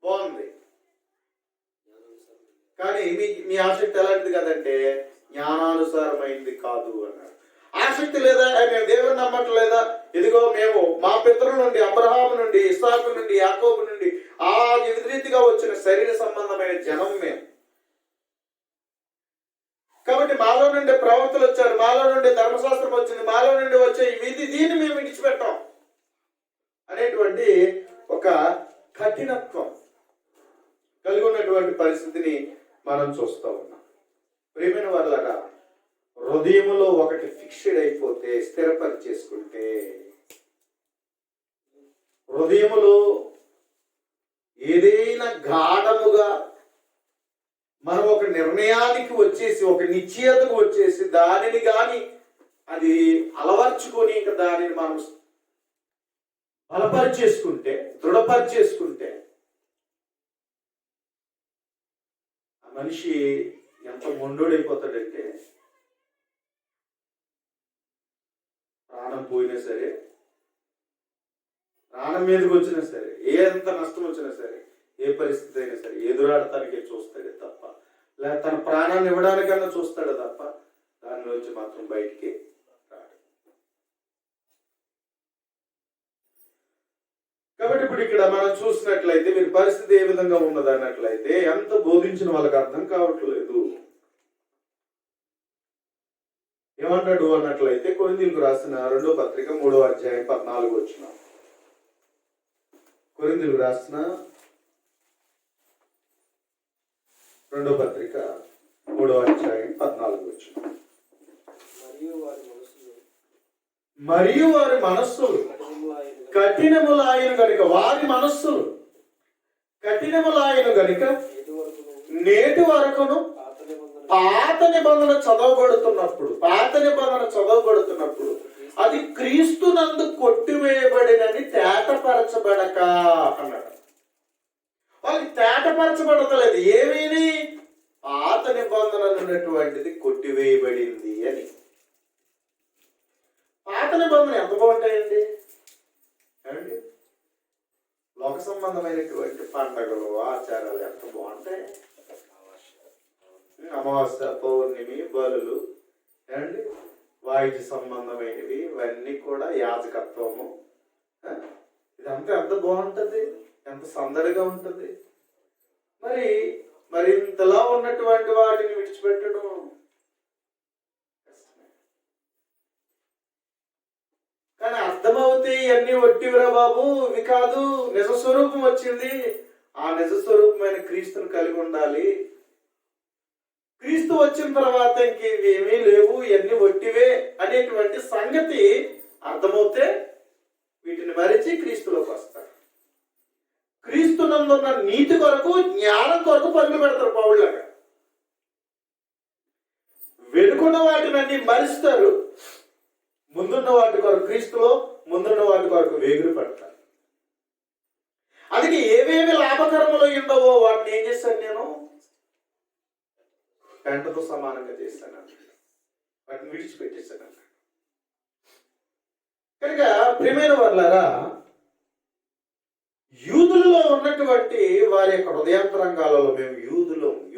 [SPEAKER 1] బాగుంది కానీ మీ ఆసక్తి ఎలాంటిది కదంటే జ్ఞానానుసారమైంది కాదు అన్నాడు. ఆసక్తి లేదా, మేము దేవుని నమ్మట్లేదా? ఇదిగో మేము మా పితరుల నుండి, అబ్రహాము నుండి, ఇస్సాకు నుండి, యాకోబు నుండి ఆ వివిధ రీతిగా వచ్చిన శరీర సంబంధమైన జనం మేము. కాబట్టి మాలో నుండి ప్రవక్తలు వచ్చారు, మాలో నుండి ధర్మశాస్త్రం వచ్చింది, మాలో నుండి వచ్చే దీన్ని మేము విడిచిపెట్టాం అనేటువంటి ఒక కఠినత్వం కలిగి ఉన్నటువంటి పరిస్థితిని మనం చూస్తూ ఉన్నాం. ప్రియమైన వాళ్ళగా హృదయములో ఒకటి ఫిక్స్డ్ అయిపోతే, స్థిరపరిచేసుకుంటే, హృదయములో ఏదైనా గాఢముగా మనం ఒక నిర్ణయానికి వచ్చేసి, ఒక నిశ్చయతకు వచ్చేసి దానిని కానీ అది అలవర్చుకొని ఇంకా దానిని మనం బలపరిచేసుకుంటే, దృఢపరిచేసుకుంటే ఆ మనిషి ఎంత మొండోడైపోతాడంటే ప్రాణం పోయినా సరే, ప్రాణం మీదకి వచ్చినా సరే, ఎంత నష్టం వచ్చినా సరే, ఏ పరిస్థితి అయినా సరే ఎదురాడటానికే చూస్తాడే తప్ప, లేదా తన ప్రాణాన్ని ఇవ్వడానికన్నా చూస్తాడే తప్ప దానిలోంచి మాత్రం బయటికి రాడు. కాబట్టి ఇప్పుడు ఇక్కడ మనం చూసినట్లయితే వీరి పరిస్థితి ఏ విధంగా ఉన్నది అన్నట్లయితే ఎంత బోధించిన వాళ్ళకి అర్థం కావట్లేదు. ఏమంటాడు అన్నట్లయితే కొరింథీయులకు రాసిన 2వ పత్రిక 3వ అధ్యాయం 14వ వచనం. కొరింథీయులకు రాసిన 2వ పత్రిక 3వ అధ్యాయం 14వ వచనం. మరియు వారి మనస్సులు కఠినములాయను గనుక, వారి మనస్సులు కఠినములాయను గనుక నేటి వరకును పాత నిబంధన చదవబడుతున్నప్పుడు అది క్రీస్తునందు కొట్టివేయబడినని తేటపరచబడక అన్నాడు. వాళ్ళకి తేటపరచబడతలేదు, ఏమీ పాత నిబంధనలు ఉన్నటువంటిది కొట్టివేయబడింది అని. పాత నిబంధనలు ఎంత బాగుంటాయండి ఏమండి? లోక సంబంధమైనటువంటి పండగలు, ఆచారాలు ఎంత బాగుంటాయి. అమావాస్య, పౌర్ణమి, బలులు, ఏమండి, వాయిద్య సంబంధమైనవి ఇవన్నీ కూడా యాజకత్వము, ఇదంతా ఎంత బాగుంటుంది, ఎంత సందడిగా ఉంటుంది. మరి ఇంతలా ఉన్నటువంటి వాటిని విడిచిపెట్టడం కానీ అర్థమవుతే ఇవన్నీ ఒట్టివిరా బాబు, ఇవి కాదు, నిజ స్వరూపం వచ్చింది. ఆ నిజ స్వరూపమైన క్రీస్తుని కలిగి ఉండాలి. క్రీస్తు వచ్చిన తర్వాత ఇంకేమీ లేవు, ఇవన్నీ ఒట్టివే అనేటువంటి సంగతి అర్థమవుతే వీటిని మరిచి క్రీస్తులోకి వస్తారు. క్రీస్తునందున్న నీతి కొరకు, జ్ఞానం కొరకు పరుగులు పెడతారు పౌరులాగా. వెనుకున్న వాటిని అన్ని మరిస్తారు, ముందున్న వాటి కొరకు, క్రీస్తులో ముందున్న వాటి కొరకు వేగులు పడతారు. అందుకే ఏవేవి లాభకరములు ఉండవో వాటిని ఏం చేశాను నేను, పెంటతో సమానంగా చేశాను, వాటిని విడిచిపెట్టేశాను. కనుక ప్రియమైన వారులారా, యూదులలో ఉన్నటువంటి వారి యొక్క హృదయాంతరంగాలలో మేము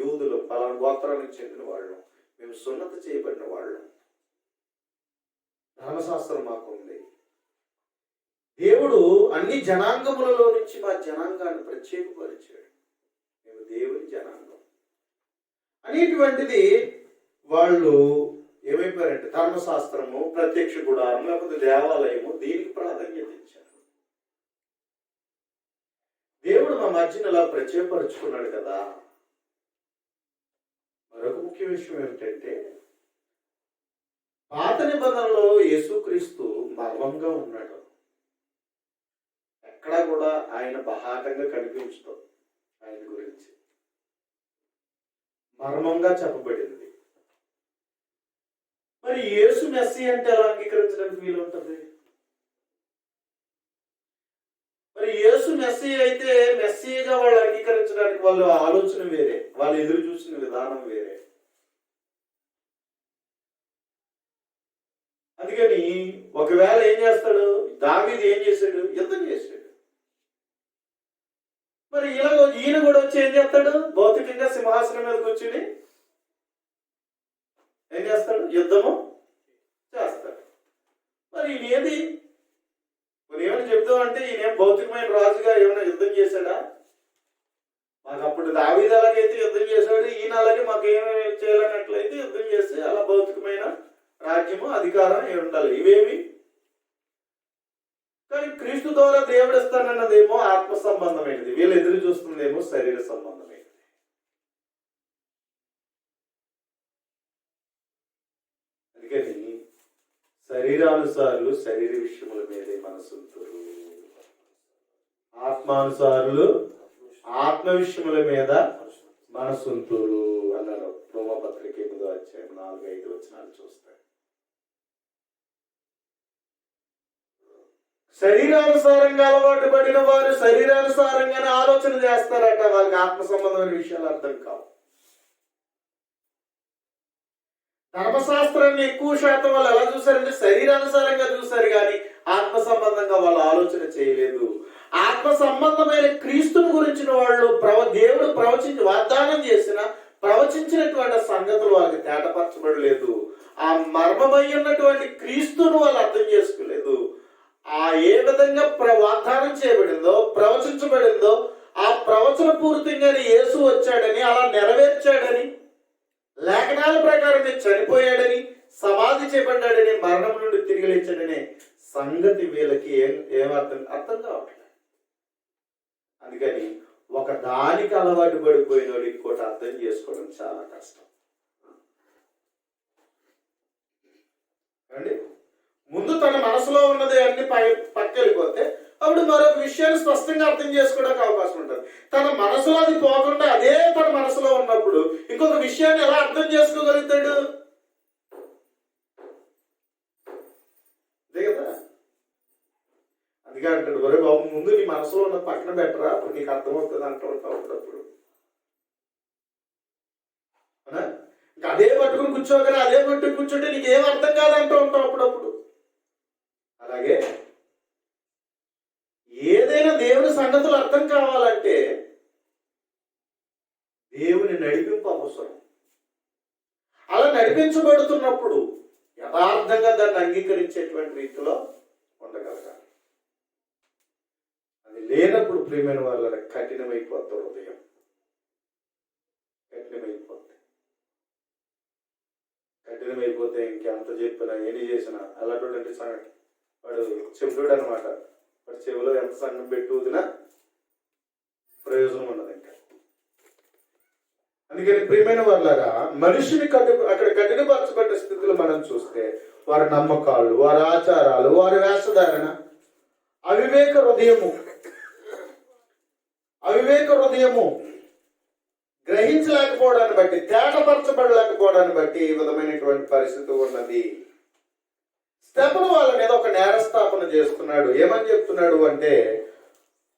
[SPEAKER 1] యూదులు పలానా గోత్రానికి చెందిన వాళ్ళు, మేము సున్నతి చేయబడిన వాళ్ళు, ధర్మశాస్త్రం మాకు ఉంది, దేవుడు అన్ని జనాంగములలో నుంచి మా జనాంగాన్ని ప్రత్యేకపరిచాడు, మేము దేవుని జనాంగం అనేటువంటిది వాళ్ళు ఏమైపోయారంటే ధర్మశాస్త్రము, ప్రత్యక్ష గుడారం, లేకపోతే దేవాలయము దీనికి ప్రాధాన్యత ఇచ్చారు. దేవుడు మా మధ్యన ఇలా ప్రత్యేకపరుచుకున్నాడు కదా. మరొక ముఖ్య విషయం ఏమిటంటే పాత నిబంధనలో యేసుక్రీస్తు మర్మంగా ఉన్నాడు. ఎక్కడా కూడా ఆయన బహాటంగా కనిపించదు. ఆయన గురించి మర్మంగా చెప్పబడింది. మరి యేసు మెస్సీ అంటే ఎలా అంగీకరించడానికి వీలు ఉంటుంది? మరి యేసు మెస్సీ అయితే మెస్సీగా వాళ్ళు అంగీకరించడానికి వాళ్ళ ఆలోచన వేరే, వాళ్ళు ఎదురు చూసిన విధానం వేరే. అందుకని ఒకవేళ ఏం చేస్తాడు, దావీదు ఏం చేశాడు? యుద్ధం చేశాడు. మరి ఈయన కూడా వచ్చి ఏం చేస్తాడు? భౌతికంగా సింహాసనం మీద కూర్చుని ఏం చేస్తాడు? యుద్ధము చేస్తాడు. మరి ఈయన ఏది మరి ఏమైనా చెప్తామంటే ఈయన భౌతికమైన రాజుగా ఏమైనా యుద్ధం చేశాడా? మాకు అప్పుడు దావీదు అలాగైతే యుద్ధం చేశాడు, ఈయన అలాగే మాకు ఏమి చేయాలన్నట్లయితే యుద్ధం చేసి అలా భౌతికమైన రాజ్యము, అధికారం ఉండాలి. ఇవేమి కానీ క్రీస్తు ద్వారా దేవుడు ఇస్తానన్నదేమో ఆత్మ సంబంధమైనది, వీళ్ళు ఎదురు చూస్తుందేమో శరీర సంబంధమైనది. అందుకని శరీరానుసారులు శరీర విషయముల మీదే మనసుంటారు, ఆత్మానుసారులు ఆత్మ విషయముల మీద మనసుంటారు అన్నారు. రోమపత్రిక 8వ అధ్యాయం 4-5 వచనాలు చూస్తాయి. శరీరానుసారంగా అలవాటు పడిన వారు శరీరానుసారంగానే ఆలోచన చేస్తారట. వాళ్ళకి ఆత్మ సంబంధమైన విషయాలు అర్థం కావు. ధర్మశాస్త్రాన్ని ఎక్కువ శాతం వాళ్ళు ఎలా చూసారంటే శరీరానుసారంగా చూసారు, కానీ ఆత్మ సంబంధంగా వాళ్ళు ఆలోచన చేయలేదు. ఆత్మ సంబంధమైన క్రీస్తుని గురించిన వాళ్ళు దేవుడు వాగ్దానం చేసిన ప్రవచించినటువంటి సంగతులు వాళ్ళకి తేటపరచబడలేదు. ఆ మర్మమై ఉన్నటువంటి క్రీస్తును వాళ్ళు అర్థం చేసుకోలేదు. ఏ విధంగా వాగ్దానం చేయబడిందో, ప్రవచించబడిందో, ఆ ప్రవచన పూర్తిగానే యేసు వచ్చాడని, అలా నెరవేర్చాడని, లేఖనాల ప్రకారం చనిపోయాడని, సమాధి చేయబడ్డాడని, మరణం నుండి తిరిగి లేచాడనే సంగతి వీళ్ళకి అర్థం కావట్లేదు. అందుకని ఒక దానికి అలవాటు పడిపోయినోడు ఇంకోటి అర్థం చేసుకోవడం చాలా కష్టం అండి. ముందు తన మనసులో ఉన్నది అన్ని పక్కకెళ్ళిపోతే అప్పుడు మరొక విషయాన్ని స్పష్టంగా అర్థం చేసుకోవడానికి అవకాశం ఉంటుంది. తన మనసులో అది పోకుండా అదే తన మనసులో ఉన్నప్పుడు ఇంకొక విషయాన్ని ఎలా అర్థం చేసుకోగలుగుతాడు? అదే కదా. అందుకే అంటాడు, ఒరే బాబు ముందు నీ మనసులో ఉన్న పక్కన పెట్టరా, అప్పుడు నీకు అర్థమవుతుంది అంటూ ఉంటావు అప్పుడప్పుడు. ఇంకా అదే పట్టుకుని కూర్చోగల, అదే పట్టుకుని కూర్చుంటే నీకు ఏం అర్థం కాదంటూ ఉంటావు అప్పుడప్పుడు. అలాగే ఏదైనా దేవుని సంగతులు అర్థం కావాలంటే దేవుని నడిపింపు అవసరం. అలా నడిపించబడుతున్నప్పుడు యథార్థంగా దాన్ని అంగీకరించేటువంటి రీతిలో ఉండగలగాలి. అది లేనప్పుడు ప్రియమైన వాళ్ళ కఠినమైపోతారు, హృదయం కఠినమైపోతే ఇంకెంత చెప్పినా ఏమి చేసినా అలాంటి సంగతి వాడు చెబుతాడు అనమాట. వాడు చెవిలో ఎంత సంఘం పెట్టి వదినా ప్రయోజనం ఉండదు ఇంకా. అందుకని ప్రియమైన వాళ్ళరా, మనిషిని అక్కడ కఠినపరచబడ్డ స్థితిలో మనం చూస్తే వారి నమ్మకాలు, వారి ఆచారాలు, వారి వేషధారణ, అవివేక హృదయము గ్రహించలేకపోవడాన్ని బట్టి, తేటపరచబడలేకపోవడాన్ని బట్టి ఈ విధమైనటువంటి పరిస్థితి ఉన్నది. స్టెఫను వాళ్ళ మీద ఒక నేరస్థాపన చేస్తున్నాడు. ఏమని చెప్తున్నాడు అంటే,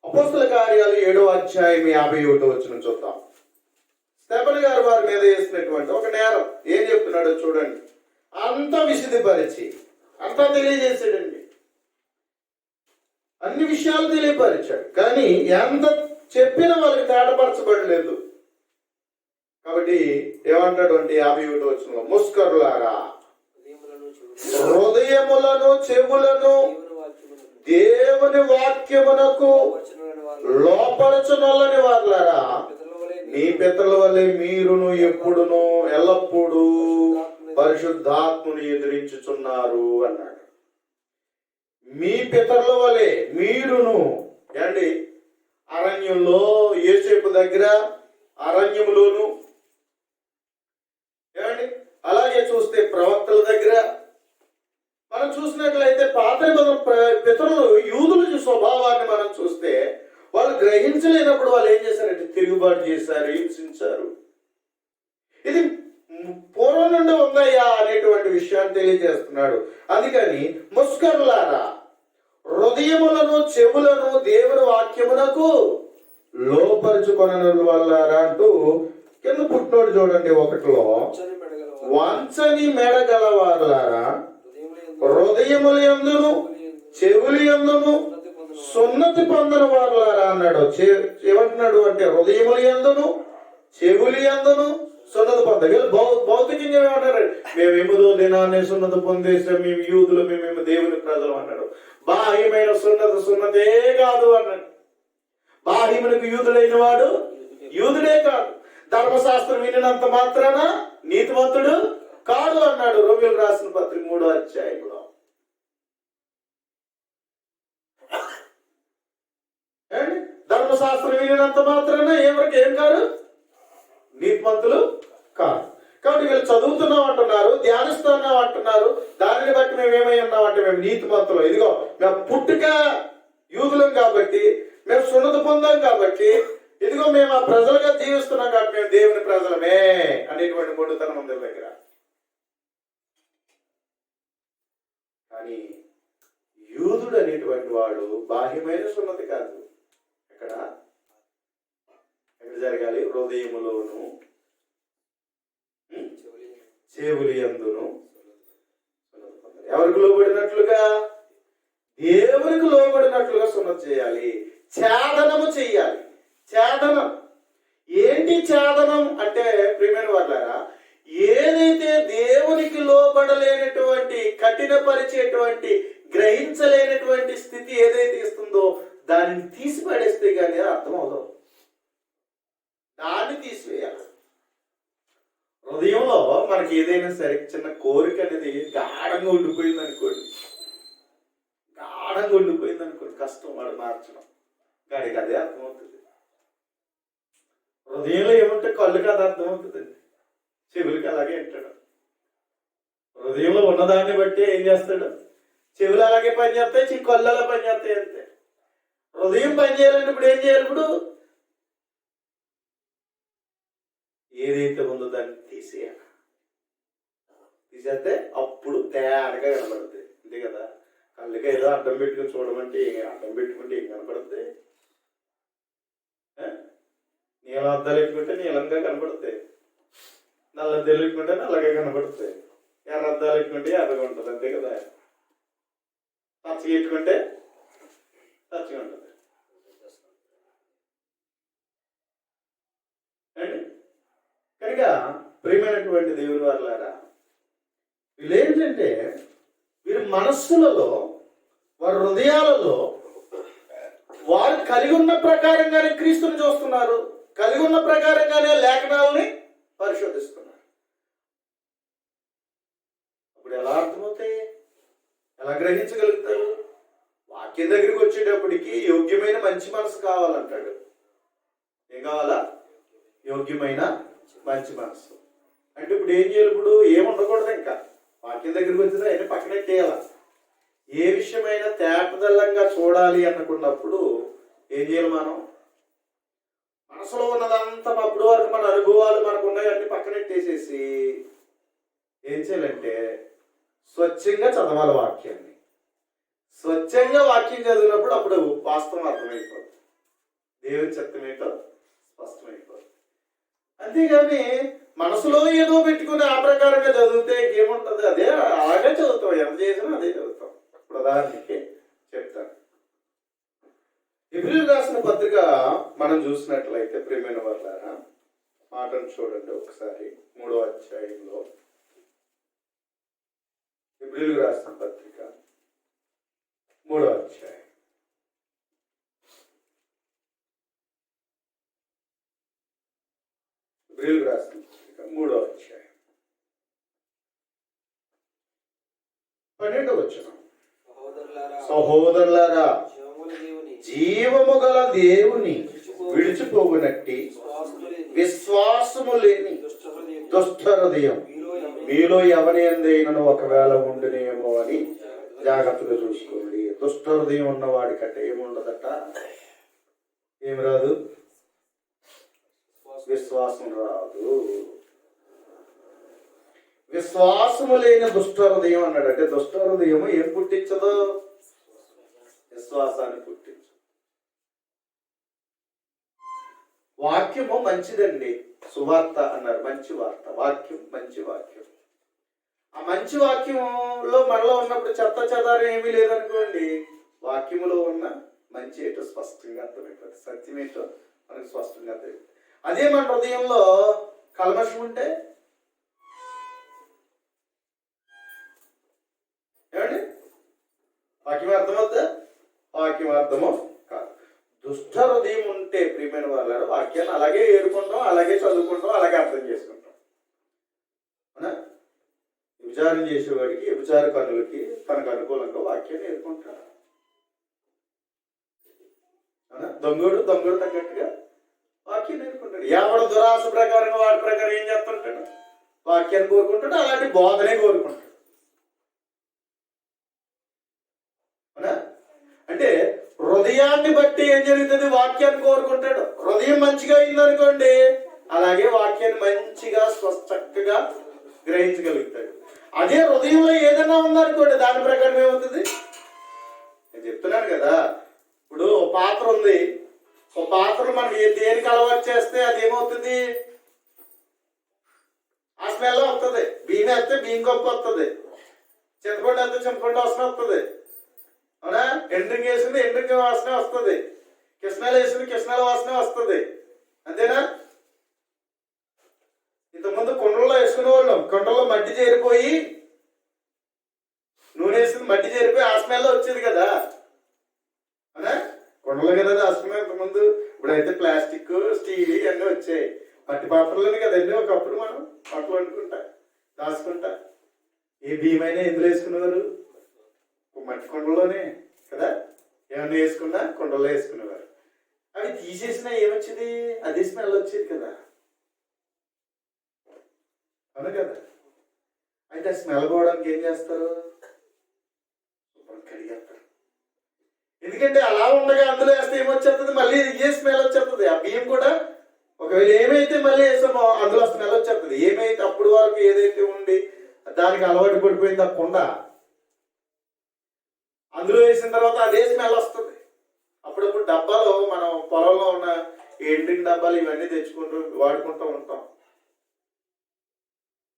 [SPEAKER 1] అపోస్తల కార్యాలు 7వ అధ్యాయం 51వ వచనం చూద్దాం. స్టెఫను గారు వారి మీద వేసినటువంటి ఒక నేరం ఏం చెప్తున్నాడో చూడండి. అంతా విశదీపరిచి అంతా తెలియజేసాడండి, అన్ని విషయాలు తెలియపరిచాడు, కానీ ఎంత చెప్పినా వాళ్ళకి తేటపరచబడలేదు. కాబట్టి ఏమంటాడు అంటే 51వ వచనంలో, ముస్కరులారా, హృదయములను చెవులను దేవుని వాక్యమునకు లోపరచునొల్లని వాళ్ళారా, నీ పితరుల వలె మీరును ఎప్పుడును ఎల్లప్పుడూ పరిశుద్ధాత్మను ఎదిరించుచున్నారు అన్నాడు. మీ పితరుల వలె మీరును ఏండి, అరణ్యంలో యోసేపు దగ్గర అరణ్యములోను, ఏమండి అలాగే చూస్తే ప్రవక్తల దగ్గర మనం చూసినట్లయితే పాత నిబంధన పితరులు యూదుల స్వభావాన్ని మనం చూస్తే వాళ్ళు గ్రహించలేనప్పుడు వాళ్ళు ఏం చేశారంటే తిరుగుబాటు చేశారు, హింసించారు. ఇది పూర్వం నుండి ఉందయ్యా అనేటువంటి విషయాన్ని తెలియజేస్తున్నాడు. అందుకని ముస్కరులారా, హృదయములను చెవులను దేవుని వాక్యమునకు లోపరుచుకొనని వాళ్ళారా అంటూ కింద పుట్టినోడు చూడండి, ఒకటిలో వంచని మెడగలవారులారా, హృదయముల యందును చెవుల యందును సున్నతి పొందిన వారులారా అన్నాడు. ఏమంటున్నాడు అంటే హృదయముల యందును చెవుల యందును సున్నతి పొంద. వీళ్ళు భౌతికంగా ఏమన్నారు, మేము 8వ దినాన్ని సున్నతి పొందేసాం, మేము యూదులు, మేము దేవుని ప్రజలు అన్నాడు. బాహ్యమైన సున్నతే కాదు అన్నాడు. బాహ్యమునకు యూదుడైన వాడు యూదుడే కాదు, ధర్మశాస్త్రం వినినంత మాత్రాన నీతిమంతుడు కాదు అన్నాడు రోమీయులకు రాసిన పత్రిక 3వ అధ్యాయంలో. ధర్మశాస్త్రం వినినంత మాత్రాన ఎవరికి ఏం కాదు, నీతిమంతులు కాదు. కాబట్టి వీళ్ళు చదువుతున్నాం అంటున్నారు, ధ్యానిస్తున్నాం అంటున్నారు. దానిని బట్టి మేము ఏమై ఉన్నాం అంటే మేము నీతిమంతులు. ఇదిగో మేము పుట్టుక యూదులం కాబట్టి, మేము సున్నతి పొందాం కాబట్టి, ఇదిగో మేము ఆ ప్రజలుగా జీవిస్తున్నాం కాబట్టి మేము దేవుని ప్రజలమే అనేటువంటి మొండుతనం ఉంది దగ్గర. కానీ యూదుడు అనేటువంటి వాడు బాహ్యమైన సున్నతి కాదు, ఎక్కడ జరగాలి, హృదయములోను చెవులి యందును. ఎవరికి లోబడినట్లుగా? దేవునికి లోబడినట్లుగా సున్నతి చేయాలి, ఛేదనము చెయ్యాలి. ఛేదనం ఏంటి? ఛేదనం అంటే ప్రియమైన వాళ్ళారా, ఏదైతే దేవునికి లోబడలేనటువంటి, కఠినపరిచేటువంటి, గ్రహించలేనటువంటి స్థితి ఏదైతే ఇస్తుందో దానిని తీసి పడేస్తే కానీ అర్థం అవుతాం. దాన్ని తీసివేయాలి. హృదయంలో మనకి ఏదైనా సరే చిన్న కోరిక అనేది గాఢంగా ఉండిపోయింది అనుకోండి, కష్టం వాడు మార్చడం. గాడికి అదే అర్థమవుతుంది. హృదయంలో ఏముంటే కళ్ళుకి అది అర్థమవుతుందండి, చెవులకి అలాగే అంటాడు. హృదయంలో ఉన్నదాన్ని బట్టి ఏం చేస్తాడు, చెవులు అలాగే పనిచేస్తాయి, కళ్ళు అలా పనిచేస్తాయి అంతే. హృదయం పనిచేయాలంటే ఇప్పుడు ఏం చేయాలి? ఇప్పుడు ఏదైతే ఉందో దాన్ని తీసేయాలి. తీసేస్తే అప్పుడు తేడాగా కనబడుతుంది. అంతే కదా, కళ్ళకి ఏదో అడ్డం పెట్టుకుని చూడమంటే అడ్డం పెట్టుకుంటే ఏం కనపడుతుంది? నీలం అద్దాలు పెట్టుకుంటే నీలంగా కనపడుతాయి, నల్ల అద్దాలు పెట్టుకుంటే నల్లగా కనపడుతాయి, ఎర్ర అద్దాలు పెట్టుకుంటే ఎర్రగా ఉంటుంది. అంతే కదా, పచ్చగా పెట్టుకుంటే పచ్చగా ఉంటుంది. కనుక ప్రియమైనటువంటి దేవుని వారులారా, వీళ్ళు ఏంటంటే వీరి మనస్సులలో, వారి హృదయాలలో వారు కలిగి ఉన్న ప్రకారంగానే క్రీస్తుని చూస్తున్నారు, కలిగి ఉన్న ప్రకారంగానే లేఖనాలని పరిశోధిస్తున్నారు. అప్పుడు ఎలా అర్థమవుతాయి, ఎలా గ్రహించగలుగుతారు? వాక్యం దగ్గరికి వచ్చేటప్పటికి యోగ్యమైన మంచి మనసు కావాలంటాడు. ఏం కావాలా? యోగ్యమైన మంచి మనసు. అంటే ఇప్పుడు ఏం చేయాలి? ఇప్పుడు ఏముండకూడదు, ఇంకా వాక్యం దగ్గరికి వచ్చిందా అయినా పక్కనెట్టేయాల. ఏ విషయమైనా తేటదల్లంగా చూడాలి అనుకున్నప్పుడు ఏం చేయాలి? మనం మనసులో ఉన్నదంతా అప్పుడు వరకు మన అనుభవాలు మనకు ఉన్నాయన్నీ పక్కనెట్టేసేసి ఏం చేయాలంటే స్వచ్ఛంగా చదవాలి వాక్యాన్ని. స్వచ్ఛంగా వాక్యం చదివినప్పుడు అప్పుడు వాస్తవం అర్థమైపోతుంది, దేవుని చిత్తం ఏంటో స్పష్టమైపోతుంది. అంతేగాని మనసులో ఏదో పెట్టుకుని ఆ ప్రకారంగా చదివితే ఏముంటుంది? అదే అలాగే చదువుతాం, ఎంత చేసినా అదే చదువుతాం. ఉదాహరణకి చెప్తాను, హెబ్రీయులకు రాసిన పత్రిక మనం చూసినట్లయితే ప్రియమైన వారులారా, మాటను చూడండి ఒకసారి. 3వ అధ్యాయంలో హెబ్రీయులకు రాసిన పత్రిక 3వ అధ్యాయం ఎబ్రిల్ రాసిన పత్రిక 3వ అధ్యాయం 12వ వచనం. సహోదరులారా, జీవము గల దేవుని విడిచిపోవునట్టి విశ్వాసము లేని దుష్ట హృదయం మీలో ఎవరి యందైనను ఒకవేళ ఉండునేమో అని జాగ్రత్తగా చూసుకోండి. దుష్ట హృదయం ఉన్నవాడికట ఏముండదట, ఏమి రాదు, విశ్వాసం రాదు. విశ్వాసము లేని దుష్ట హృదయం అన్నాడు. అంటే దుష్ట హృదయం ఏం పుట్టించదు, విశ్వాసాన్ని పుట్టించదు. వాక్యము మంచిదండి, సువార్త అన్నారు, మంచి వార్త, వాక్యం మంచి వాక్యం. ఆ మంచి వాక్యంలో మనలో ఉన్నప్పుడు చెత్త చెదారం ఏమీ లేదనుకోండి, వాక్యములో ఉన్న మంచి ఏంటో స్పష్టంగా అర్థమైపోతుంది, సత్యం ఏంటో మనకు స్పష్టంగా అర్థమైపోతుంది. అదే మన హృదయంలో కల్మషం ఉంటే ఏమండి, వాక్యం అర్థమవుద్దా? వాక్యం అర్థమో కాదు. దుష్ట హృదయం ఉంటే ప్రియమైన వాళ్ళ వాక్యాన్ని అలాగే ఏరుకుంటాం, అలాగే చదువుకుంటాం, అలాగే అర్థం చేసుకుంటాం. అవునా? విచారం చేసేవాడికి, విచార కనులకి తనకు అనుకూలంగా వాక్యాన్ని ఏరుకుంటాడు. అవునా? దొంగడు తగ్గట్టుగా వాక్యాన్ని ఏరుకుంటాడు. ఎవడు దురాశ ప్రకారంగా వాడి ప్రకారం ఏం చేస్తుంటాడు, వాక్యాన్ని కోరుకుంటాడు, అలాంటి బోధనే కోరుకుంటాడు. అవునా? అంటే హృదయాన్ని బట్టి ఏం జరుగుతుంది, వాక్యాన్ని కోరుకుంటాడు. హృదయం మంచిగా అయిందనుకోండి, అలాగే వాక్యాన్ని మంచిగా చక్కగా గ్రహించగలుగుతాడు. అదే హృదయంలో ఏదైనా ఉందనుకోండి, దాని ప్రకారం ఏమవుతుంది, నేను చెప్తున్నాను కదా. ఇప్పుడు పాత్ర ఉంది, ఒక పాత్రలు మనం దేనికి అలవాటు చేస్తే అది ఏమవుతుంది, ఆ స్మెల్ వస్తుంది. బియ్యం వేస్తే బియ్యం కప్పు వస్తుంది, చింతపండు వేస్తే చింతపండు వాసన వస్తుంది. అవునా? ఎండ్రింగ్ వేసింది ఎండ్రింగ్ వాసన వస్తుంది, కిష్ణాలు వేసింది కిష్ణాల వాసన వస్తుంది. అంతేనా? ఇంతకుముందు కుండల్లో వేసుకునే వాళ్ళం, కుండల్లో మట్టి చేరిపోయి నూనె వేసింది మట్టి చేరిపోయి ఆ స్మెల్ వచ్చేది కదా. అవునా? కుండలో కదా రాసుకున్నాం ఇంతకుముందు. ఇప్పుడైతే ప్లాస్టిక్, స్టీల్ అన్నీ వచ్చాయి. మట్టి పాత్రలోనే కదండి ఒకప్పుడు మనం పక్కలు వండుకుంటా దాచుకుంటా. ఏ బియ్యమైనా ఎందులో వేసుకునేవారు, మట్టి కుండలోనే కదా. ఏమన్నా వేసుకున్నా కుండలో వేసుకునేవారు. అవి తీసేసినా ఏమొచ్చేది, అదే స్మెల్ వచ్చేది కదా. అవును కదా. అయితే ఆ స్మెల్ పోవడానికి ఏం చేస్తారు, కడిగేస్తారు. ఎందుకంటే అలా ఉండగా అందులో వేస్తే ఏమొచ్చేస్తుంది, మళ్ళీ ఏ స్మెల్ వచ్చేస్తుంది. ఆ బియ్యం కూడా ఒకవేళ ఏమైతే మళ్ళీ వేసామో అందులో స్మెల్ వచ్చేస్తుంది. ఏమైతే అప్పుడు వరకు ఏదైతే ఉండి దానికి అలవాటు పడిపోయింది ఆ కుండ, అందులో వేసిన తర్వాత అదే స్మెల్ వస్తుంది. అప్పుడప్పుడు డబ్బాలో మనం పొలంలో ఉన్న ఎండ్రింగ్ డబ్బాలు ఇవన్నీ తెచ్చుకుంటూ వాడుకుంటూ ఉంటాం.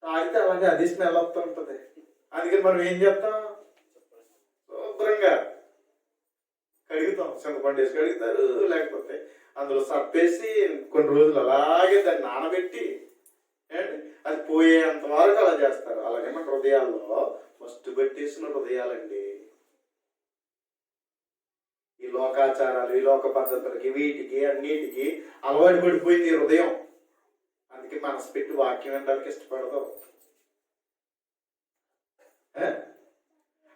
[SPEAKER 1] తాగితే అలాగే అదే స్మెల్ వస్తూ ఉంటుంది. అందుకని మనం ఏం చేస్తాం, శుభ్రంగా కడుగుతాం. చింతపండు వేసి కడుగుతారు, లేకపోతే అందులో సప్పేసి కొన్ని రోజులు అలాగే దాన్ని నానబెట్టి అది పోయేంత వరకు అలా చేస్తారు. అలాగే మన హృదయాల్లో ఫస్ట్ పెట్టేసిన హృదయాలండి. ఈ లోకాచారాలు, ఈ లోక పద్ధతులకి, వీటికి అన్నిటికీ అలవాటు పడిపోయింది ఈ హృదయం. అందుకే మనసు పెట్టి వాక్యం వినడానికి ఇష్టపడదు.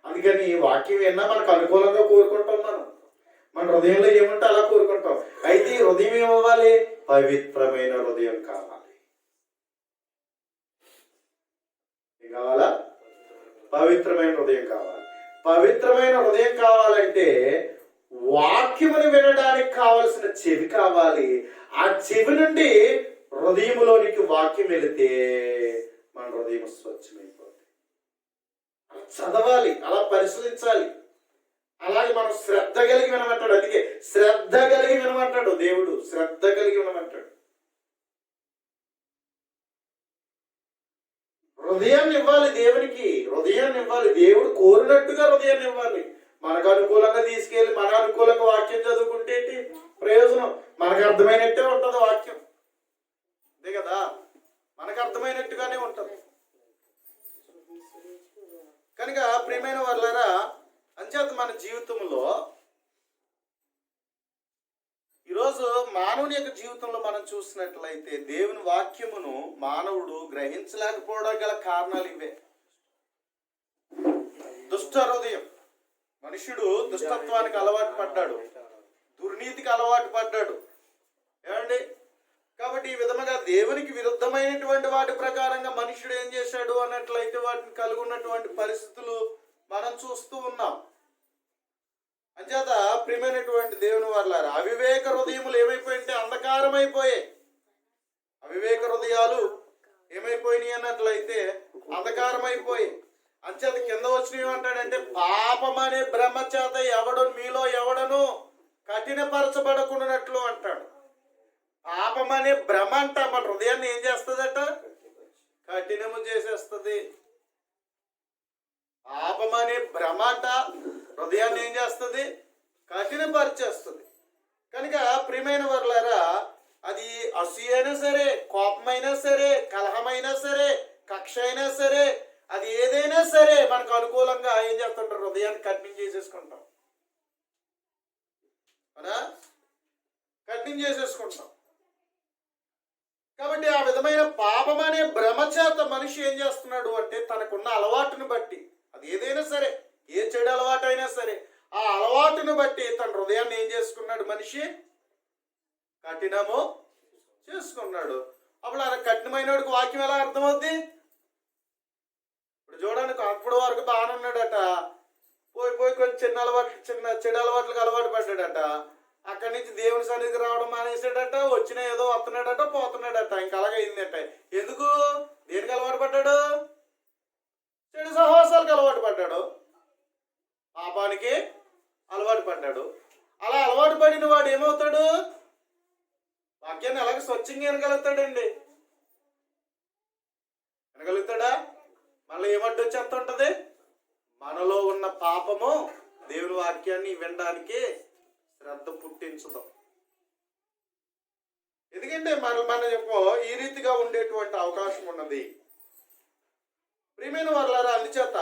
[SPEAKER 1] అందుకని వాక్యం విన్నా మనకు అనుకూలంగా కోరుకుంటాం. మన హృదయంలో ఏముంటే అలా కోరుకుంటాం. అయితే ఈ హృదయం ఏమవ్వాలి, పవిత్రమైన హృదయం కావాలి. ఏం కావాలా, పవిత్రమైన హృదయం కావాలి. పవిత్రమైన హృదయం కావాలంటే వాక్యమును వినడానికి కావలసిన చెవి కావాలి. ఆ చెవి నుండి హృదయంలోనికి వాక్యం వెళితే మన హృదయం స్వచ్ఛమైపోతుంది. అలా చదవాలి, అలా పరిశీలించాలి. అలాగే మనం శ్రద్ధ కలిగి వినమంటాడు. అందుకే శ్రద్ధ కలిగి వినమంటాడు దేవుడు, శ్రద్ధ కలిగి వినమంటాడు. హృదయాన్ని ఇవ్వాలి దేవునికి, హృదయాన్ని ఇవ్వాలి. దేవుడు కోరినట్టుగా హృదయాన్ని ఇవ్వాలి. మనకు అనుకూలంగా తీసుకెళ్ళి మన అనుకూలంగా వాక్యం చదువుకుంటే ప్రయోజనం, మనకు అర్థమైనట్టే ఉంటుంది వాక్యం. అంతే కదా, మనకు అర్థమైనట్టుగానే ఉంటుంది. కనుక ప్రియమైన వాళ్ళారా, అంచేత మన జీవితంలో
[SPEAKER 2] ఈరోజు మానవుని యొక్క జీవితంలో మనం చూసినట్లయితే దేవుని వాక్యమును మానవుడు గ్రహించలేకపోవడం గల కారణాలు ఇవే. దుష్ట హృదయం. మనుషుడు దుష్టత్వానికి అలవాటు పడ్డాడు, దుర్నీతికి అలవాటు పడ్డాడు. ఏమండి? కాబట్టి ఈ విధముగా దేవునికి విరుద్ధమైనటువంటి వాటి ప్రకారంగా మనుషుడు ఏం చేశాడు అన్నట్లయితే వాటిని కలిగి ఉన్నటువంటి పరిస్థితులు మనం చూస్తూ ఉన్నాం. అంచేత ప్రియమైనటువంటి దేవుని వారలారా, అవివేక హృదయములు ఏమైపోయింటే అంధకారం అయిపోయాయి. అవివేక హృదయాలు ఏమైపోయినాయి అన్నట్లయితే అంధకారం అయిపోయి. అంచేత కింద వచ్చిన ఏమంటాడంటే, పాపం అనే భ్రమ చేత మీలో ఎవడను కఠినపరచబడకున్నట్లు అంటాడు. పాపం అనే భ్రమ అంట మన హృదయాన్ని ఏం చేస్తుందట? కఠినము చేసేస్తుంది. పాపం అనే భ్రమ అంట హృదయాన్ని ఏం చేస్తుంది? కఠినపరిచేస్తుంది. కనుక ప్రియమైన వారలారా, అది అసూయ అయినా సరే, కోపమైనా సరే, కలహమైనా సరే, కక్ష అయినా సరే, అది ఏదైనా సరే మనకు అనుకూలంగా ఏం చేస్తుంటారు? హృదయాన్ని కఠినం చేసేసుకుంటాం. అవునా? కఠినం చేసేసుకుంటాం. కాబట్టి ఆ విధమైన పాపం అనే భ్రమ చేత మనిషి ఏం చేస్తున్నాడు అంటే, తనకున్న అలవాటును బట్టి, అది ఏదైనా సరే, ఏ చెడు అలవాటు అయినా సరే, ఆ అలవాటును బట్టి తన హృదయాన్ని ఏం చేసుకున్నాడు? మనిషి కఠినము చేసుకున్నాడు. అప్పుడు ఆ కఠినమైన వాక్యం ఎలా అర్థమవుద్ది? ఇప్పుడు చూడడానికి అప్పటి వరకు బాగానే ఉన్నాడట, పోయి కొంచెం చెడు అలవాట్లకు అలవాటు పడ్డాడట. అక్కడి నుంచి దేవుని సన్నిధికి రావడం మానేసాడట, వచ్చిన ఏదో వస్తున్నాడట, పోతున్నాడట. ఇంకా అలాగే అయిందట. ఎందుకు? దేనికి అలవాటు పడ్డాడు? చెడు సహవాసాలకు అలవాటు పడ్డాడు, పాపానికి అలవాటు పడ్డాడు. అలా అలవాటు పడిన వాడు ఏమవుతాడు? వాక్యాన్ని అలాగే స్వచ్ఛంగా వినగలుగుతాడండి. వినగలుగుతాడా? మళ్ళీ ఏమట్టు వచ్చేస్తుంటది? మనలో ఉన్న పాపము దేవుని వాక్యాన్ని వినడానికి శ్రద్ధ పుట్టించడం. ఎందుకంటే మన ఈ రీతిగా ఉండేటువంటి అవకాశం ఉన్నది. ప్రియమైన వారలారా, అందుచేత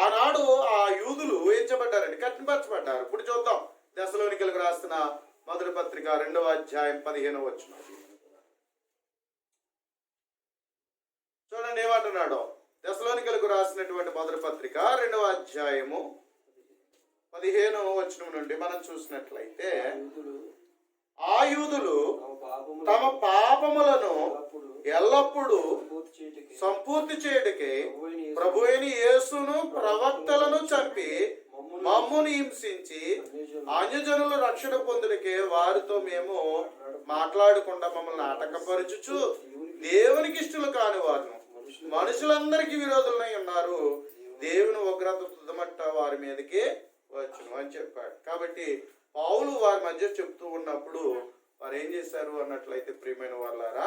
[SPEAKER 2] ఆనాడు ఆ యూదులు ఎంచబడ్డారండి, కఠినపరచబడ్డారు. ఇప్పుడు చూద్దాం దెస్సలోనికీయులకు రాసిన మొదటి పత్రిక 2వ అధ్యాయం 15వ వచనం. చూడండి ఏమంటున్నాడో. దెస్సలోనికీయులకు రాసినటువంటి మొదటి పత్రిక 2వ అధ్యాయము 15వ వచనం నుండి మనం చూసినట్లయితే, ఆ యూదులు తమ పాపములను ఎల్లప్పుడూ సంపూర్తి చేయటకే ప్రభువైన యేసును ప్రవక్తలను చంపి మమ్మును హింసించి అన్యజనులు రక్షణ పొందుటకే వారితో మేము మాట్లాడకుండా మమ్మల్ని ఆటంకపరచుచు దేవునికి ఇష్టలు కాని వారును మనుషులందరికీ విరోధులై ఉన్నారు. దేవుని ఉగ్రత తుదమట్ట వారి మీదకి వచ్చును అని చెప్పాడు. కాబట్టి పౌలు వారి మధ్య చెప్తూ ఉన్నప్పుడు వారు ఏం చేశారు అన్నట్లయితే, ప్రియమైన వాళ్ళారా,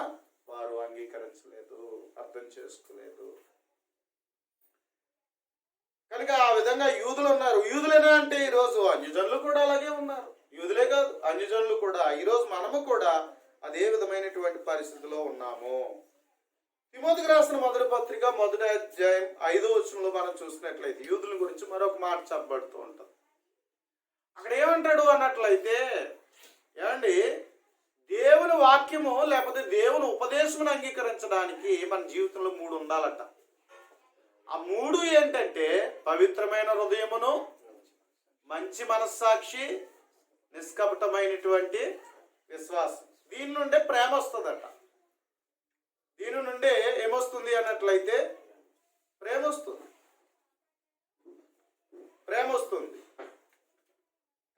[SPEAKER 2] వారు అంగీకరించలేదు, అర్థం చేసుకోలేదు. కనుక ఆ విధంగా యూదులు ఉన్నారు. యూదులేనా అంటే ఈరోజు అన్యజనులు కూడా అలాగే ఉన్నారు. యూదులే కాదు, అన్యజనులు కూడా. ఈరోజు మనము కూడా అదే విధమైనటువంటి పరిస్థితిలో ఉన్నాము. తిమోతికి రాసిన మొదటి పత్రిక 1వ అధ్యాయం 5వ వచనంలో మనం చూసినట్లయితే యూదుల గురించి మరొక మాట చెప్పబడుతూ ఉంటుంది. అక్కడ ఏమంటాడు అన్నట్లయితే, ఏమండి, దేవుని వాక్యము లేకపోతే దేవుని ఉపదేశమును అంగీకరించడానికి మన జీవితంలో 3 ఉండాలట. ఆ 3 ఏంటంటే పవిత్రమైన హృదయమును, మంచి మనస్సాక్షి, నిష్కపటమైనటువంటి విశ్వాసం. దీని నుండే ప్రేమ వస్తుందట. దీని నుండే ఏమొస్తుంది అన్నట్లయితే ప్రేమ వస్తుంది.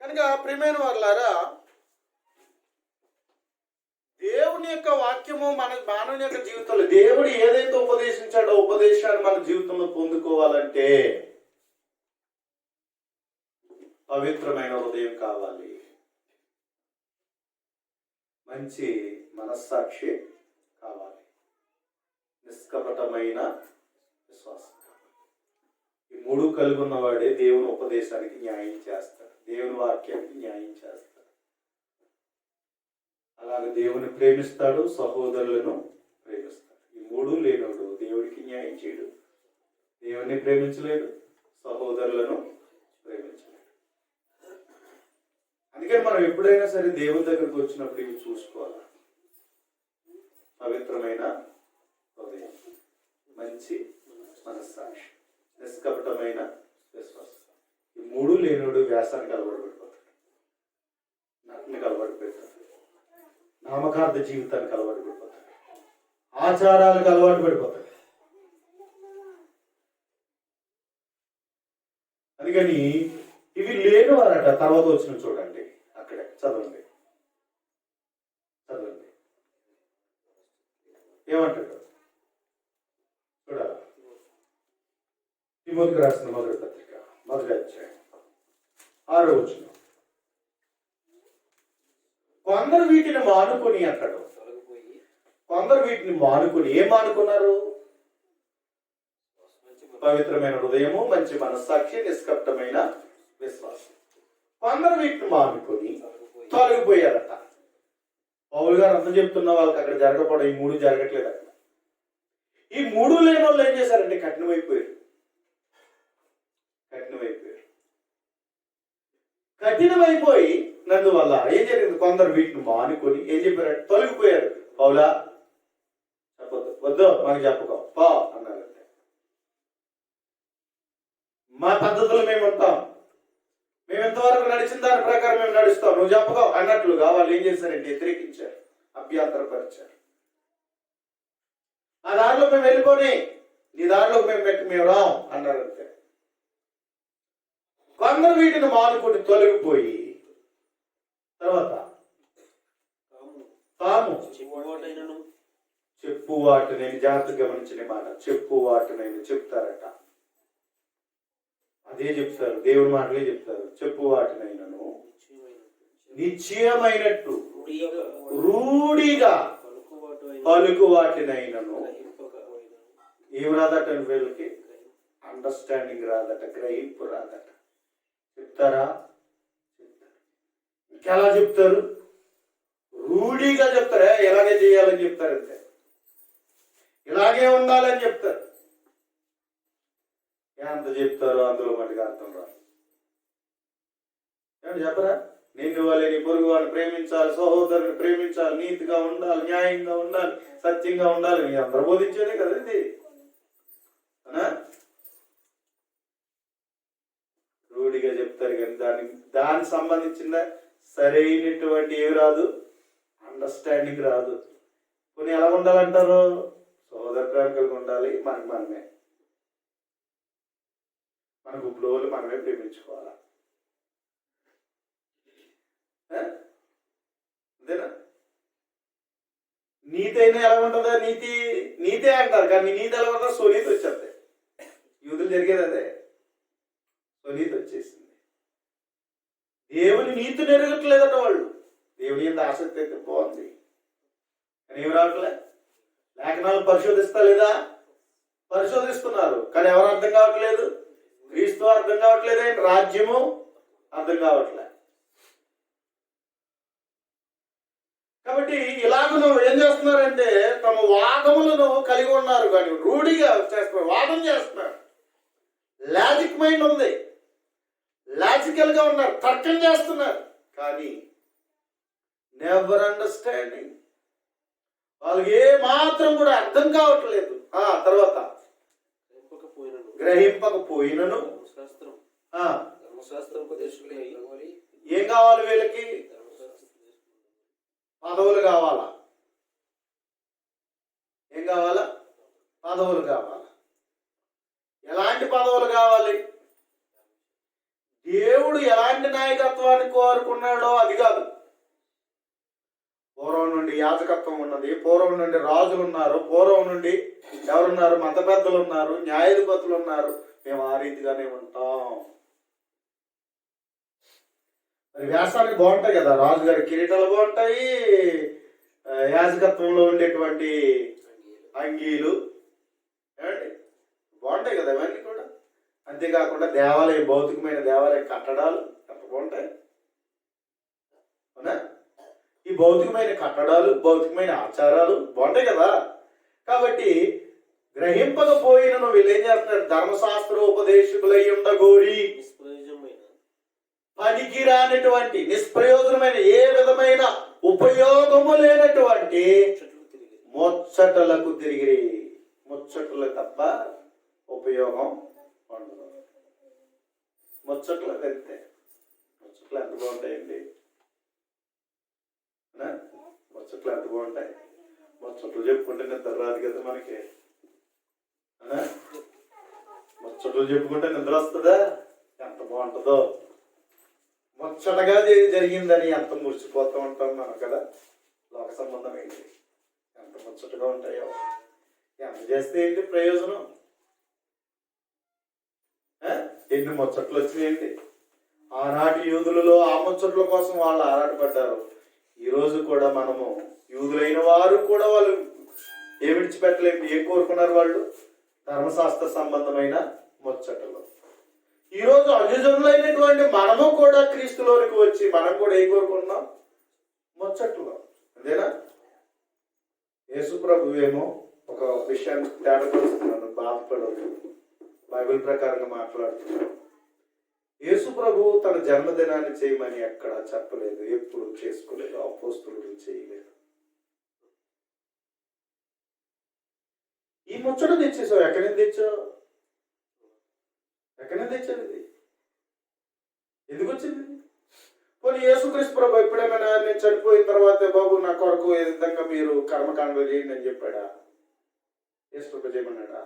[SPEAKER 2] కనుక ప్రియమైన వారలారా, దేవుని యొక్క వాక్యము మన మానవుని యొక్క జీవితంలో దేవుడు ఏదైతే ఉపదేశించాడో ఉపదేశాన్ని మన జీవితంలో పొందుకోవాలంటే పవిత్రమైన హృదయం కావాలి, మంచి మనస్సాక్షి కావాలి, నిష్కపటమైన విశ్వాసం కావాలి. ఈ 3 కలిగి ఉన్నవాడే దేవుని ఉపదేశానికి న్యాయం చేస్తాడు, దేవుని వాక్యానికి న్యాయం చేస్తాడు. అలాగే దేవుని ప్రేమిస్తాడు, సహోదరులను ప్రేమిస్తాడు. ఈ 3 లేనోడు దేవుడికి న్యాయం చేయడు, దేవుని ప్రేమించలేడు, సహోదరులను ప్రేమించలేడు. అందుకే
[SPEAKER 1] మనం ఎప్పుడైనా సరే దేవుని దగ్గరకు వచ్చినప్పుడు ఇవి చూసుకోవాలి. పవిత్రమైన హృదయం, మంచి మనస్సాక్షి, నిష్కపటమైన విశ్వాసం. ఈ మూడు లేనుడు వ్యాసానికి అలవాటు పడిపోతాడు, నటునికి అలవాటు పెడతాడు, నామకార్థ జీవితానికి అలవాటు పడిపోతాడు, ఆచారాలకు అలవాటు పడిపోతాడు. అందుకని ఇవి లేని వారట. తర్వాత వచ్చిన చూడండి, అక్కడే చదవండి ఏమంటాడు చూడాలి. తిమోతికి రాసిన మొదటి పత్రిక 1వ అధ్యాయం 6వ వచనం. కొందరు వీటిని మానుకొని అంటాడు. కొందరు వీటిని మానుకొని ఏం మానుకున్నారు? పవిత్రమైన హృదయము, మంచి మనస్సాక్షి, నిష్కపటమైన విశ్వాసం. కొందరు వీటిని మానుకొని తొలగిపోయారట. పౌలు గారు అంత చెప్తున్న వాళ్ళకి అక్కడ జరగకపోవడం, ఈ మూడు జరగట్లేదు అక్కడ. ఈ మూడు లేని వాళ్ళు ఏం చేశారంటే కఠినమైపోయారు. కఠినమైపోయి నందువల్ల ఏం జరిగింది? కొందరు వీటిని మానుకొని ఏం చెప్పారంటే తొలగిపోయారు. పౌలా చెప్పొద్దు, వద్దు మాకు చెప్పకో పా అన్నారంటే. మా పద్ధతులు మేము ఉంటాం, మేము ఎంతవరకు నడిచిన దాని ప్రకారం మేము నడుస్తాం, నువ్వు చెప్పకో అన్నట్లుగా వాళ్ళు ఏం చేశారంటే వ్యతిరేకించారు, అభ్యంతరపరిచారు. ఆ దారిలో మేము వెళ్ళిపోని, నీ దారిలో మేము రాం అన్నారంటే. కొందరు వీటిని మానుకొని తొలగిపోయి తర్వాత తాము చెప్పు వాటిని, జాగ్రత్త గమనించిన మాట, చెప్పు వాటిని చెప్తారట. అదే చెప్తారు, దేవుని మాటలే చెప్తారు. చెప్పు వాటినైనను నిశ్చయమైనట్టు రూఢిగా పలుకు వాటినైనను ఏం రాదట వీళ్ళకి? అండర్స్టాండింగ్ రాదట, గ్రహింపు రాదట. చెప్తారా? ఇంకెలా చెప్తారు? రూఢిగా చెప్తారా? ఎలాగే చేయాలని చెప్తారంటే, ఇలాగే ఉండాలని చెప్తారు. ఎంత చెప్తారో అందులో మటుకు అర్థం రాదు. ఏమంటే చెప్పరా? నిన్ను వాళ్ళని, నీ పొరుగు వాళ్ళని ప్రేమించాలి, సహోదరుని ప్రేమించాలి, నీతిగా ఉండాలి, న్యాయంగా ఉండాలి, సత్యంగా ఉండాలి. నీ అందరూ బోధించేదే కదా ఇది. రూఢిగా చెప్తారు కానీ దానికి సంబంధించిన సరైనటువంటి ఏమి రాదు, అండర్స్టాండింగ్ రాదు. కొన్ని ఎలా ఉండాలంటారు? సహోదర ప్రేమ కలిగి ఉండాలి, మనమే మన గుంపులో వాళ్ళు మనమే ప్రేమించుకోవాలా. అంతేనా? నీతి అయినా ఎలా ఉంటుందా? నీతే అంటారు కానీ నీతి ఎలా ఉంటుందో స్వనీతి వచ్చేది. యూదులు జరిగేది అదే, స్వనీతి వచ్చేసింది. దేవుని నీతి నెరగట్లేదట వాళ్ళు. దేవుని ఎంత ఆసక్తి అయితే బాగుంది కానీ ఏమి రావట్లే. లేఖనాలు పరిశోధిస్తా లేదా? పరిశోధిస్తున్నారు కానీ ఎవరు అర్థం కావట్లేదు? క్రీస్తు అర్థం కావట్లేదే, రాజ్యము అర్థం కావట్లే. కాబట్టి ఇలాగను ఏం చేస్తున్నారంటే తమ వాదములను కలిగి ఉన్నారు కానీ రూఢిగా చేస్తున్నారు, వాదం చేస్తున్నారు. లాజిక్ మైండ్ ఉంది, లాజికల్ గా ఉన్నారు, తర్కం చేస్తున్నారు కానీ నెవర్ అండర్స్టాండింగ్. వాళ్ళకి ఏ మాత్రం కూడా అర్థం కావట్లేదు. తర్వాత గ్రహింపకపోయినను ఏం కావాలి వీళ్ళకి? పదవులు కావాలా? ఏం కావాలా? పదవులు కావాలా. ఎలాంటి పదవులు కావాలి? దేవుడు ఎలాంటి నాయకత్వాన్ని కోరుకున్నాడో అది కాదు. పూర్వం నుండి యాజకత్వం ఉన్నది, పూర్వం నుండి రాజులు ఉన్నారు, పూర్వం నుండి ఎవరున్నారు? మత పెద్దలు ఉన్నారు, న్యాయాధిపతులు ఉన్నారు. మేము ఆ రీతిగానే ఉంటాం. మరి వ్యాసానికి బాగుంటాయి కదా, రాజుగారి కిరీటాలు బాగుంటాయి, యాజకత్వంలో ఉండేటువంటి అంగీలు ఏమండి బాగుంటాయి కదా, ఇవన్నీ కూడా. అంతేకాకుండా దేవాలయ, భౌతికమైన దేవాలయ కట్టడాలు ఎంత బాగుంటాయి. అవునా? ఈ భౌతికమైన కట్టడాలు, భౌతికమైన ఆచారాలు బాగుంటాయి కదా. కాబట్టి గ్రహింపకపోయినను వీళ్ళు ఏం చేస్తున్నారు? ధర్మశాస్త్ర ఉపదేశకులై ఉండగోరి పనికిరానటువంటి నిష్ప్రయోజనమైన ఏ విధమైన ఉపయోగము లేనటువంటి ముచ్చటలకు తిరిగి, ముచ్చటలు తప్ప ఉపయోగం ఉండదు. ముచ్చట్లు అంతే. ముచ్చట్లు ఎంత బాగుంటాయండి, ముచ్చట్లు ఎంత బాగుంటాయి. ముచ్చట్లు చెప్పుకుంటే నిద్ర రాదు కదా మనకి. ముచ్చట్లు చెప్పుకుంటే నిద్ర వస్తుందా? ఎంత బాగుంటుందో. ముచ్చటగా జరిగిందని ఎంత మురిసిపోతూ ఉంటాం మనం కదా. లోక సంబంధం ఏంటి, ఎంత ముచ్చటగా ఉంటాయో. ఎంత చేస్తే ఏంటి ప్రయోజనం? ఎన్ని ముచ్చట్లు వచ్చినాయండి. ఆనాటి యూదులలో ఆ ముచ్చట్ల కోసం వాళ్ళు ఆరాటపడ్డారు. ఈరోజు కూడా మనము యూదులైన వారు కూడా వాళ్ళు ఏం విడిచిపెట్టలేదు. ఏం కోరుకున్నారు వాళ్ళు? ధర్మశాస్త్ర సంబంధమైన ముచ్చటలు. ఈరోజు అన్యజనులైనటువంటి మనము కూడా క్రీస్తులోనికి వచ్చి మనం కూడా ఏం కోరుకుంటున్నాం? ముచ్చట్లు. అంతేనా? యేసు ప్రభు ఏమో ఒక విషయాన్ని తేటపరుస్తున్నాను, బాధపడదు. బైబిల్ ప్రకారంగా మాట్లాడుతున్నాను. యేసు ప్రభు తన జన్మదినాన్ని చేయమని ఎక్కడ చెప్పలేదు, ఎప్పుడు చేసుకోలేదు, అపోస్తలుడు చేయలేదు. ఈ ముచ్చట తెచ్చేసావు. ఎక్కడి నుంచి తెచ్చావు? ఎక్కడి నుంచి తెచ్చావు? ఇది ఎందుకు వచ్చింది? పోనీ యేసుక్రీస్తు ప్రభు ఎప్పుడేమైనా నేను చనిపోయిన తర్వాత బాబు నా కొరకు ఏ విధంగా మీరు కర్మకాండలు చేయండి అని చెప్పాడా? యేసు ప్రభు చేయమన్నాడా?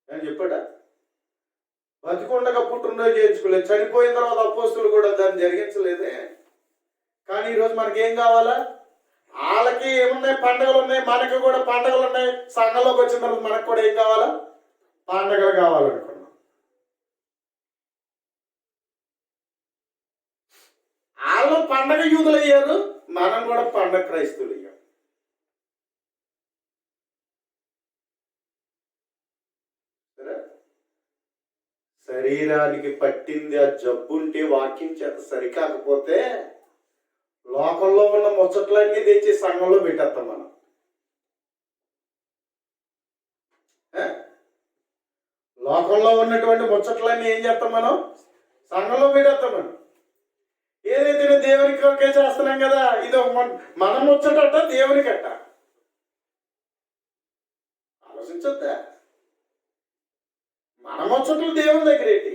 [SPEAKER 1] అని చెప్పాడా? బతికొండగా పుట్టినరోజు చేయించుకోలేదు, చనిపోయిన తర్వాత అపోస్తులు కూడా దాన్ని జరిగించలేదే. కానీ ఈరోజు మనకేం కావాలా? వాళ్ళకి ఏమున్నాయి? పండుగలు ఉన్నాయి. మనకి కూడా పండుగలు ఉన్నాయి. సంఘంలోకి వచ్చిన తర్వాత మనకు కూడా ఏం కావాలా? పండుగలు కావాలనుకున్నాం. వాళ్ళు పండగ యూదులు అయ్యారు, మనం కూడా పండగ క్రైస్తవులు అయ్యాం. శరీరానికి పట్టింది ఆ జబ్బుంటే వాక్యం చేత సరికాకపోతే లోకంలో ఉన్న ముచ్చట్లన్నీ తెచ్చి సంఘంలో పెట్టేస్తాం మనం. లోకంలో ఉన్నటువంటి ముచ్చట్లన్నీ ఏం చేస్తాం మనం? సంఘంలో పెట్టేస్తాం మనం. ఏదైతే దేవునికి ఒకే చేస్తున్నాం కదా, ఇది మన ముచ్చట దేవునికట్ట. ఆలోచించొద్దా? మన ముచ్చట్లు దేవుని దగ్గర ఏంటి?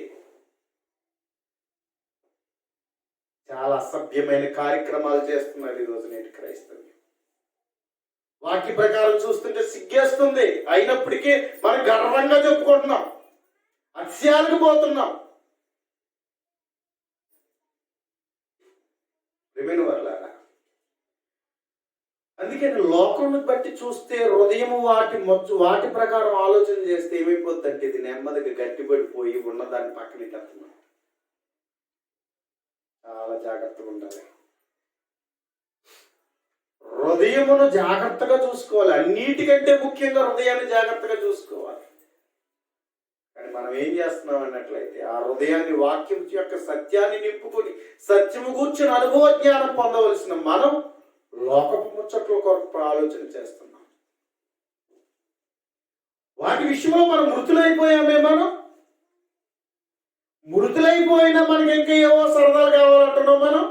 [SPEAKER 1] చాలా అసభ్యమైన కార్యక్రమాలు చేస్తున్నారు ఈరోజు నేటి క్రైస్తవులు. వాక్య ప్రకారం చూస్తుంటే సిగ్గేస్తుంది. అయినప్పటికీ మనం గర్వంగా చెప్పుకుంటున్నాం, అత్యాలకు పోతున్నాం. అందుకని లోకం బట్టి చూస్తే హృదయం వాటి ప్రకారం ఆలోచన చేస్తే ఏమైపోద్దంటే ఇది నెమ్మదిగా గట్టిపడిపోయి ఉన్నదాన్ని పక్కనెట్టేస్తున్నాం. చాలా జాగ్రత్తగా ఉండాలి. హృదయమును జాగ్రత్తగా చూసుకోవాలి. అన్నిటికంటే ముఖ్యంగా హృదయాన్ని జాగ్రత్తగా చూసుకోవాలి. కానీ మనం ఏం చేస్తున్నాం అన్నట్లయితే ఆ హృదయాన్ని వాక్యం యొక్క సత్యాన్ని నింపుకొని సత్యము కూర్చుని అనుభవ జ్ఞానం పొందవలసిన మనం లోకపు ముచ్చట్ల కొరకు ఆలోచన చేస్తున్నాం. వాటి విషయంలో మనం మృతులైపోయామే. మనం మృతులైపోయినా మనకి ఇంకా ఏవో సరదాలు కావాలంటున్నాం మనం,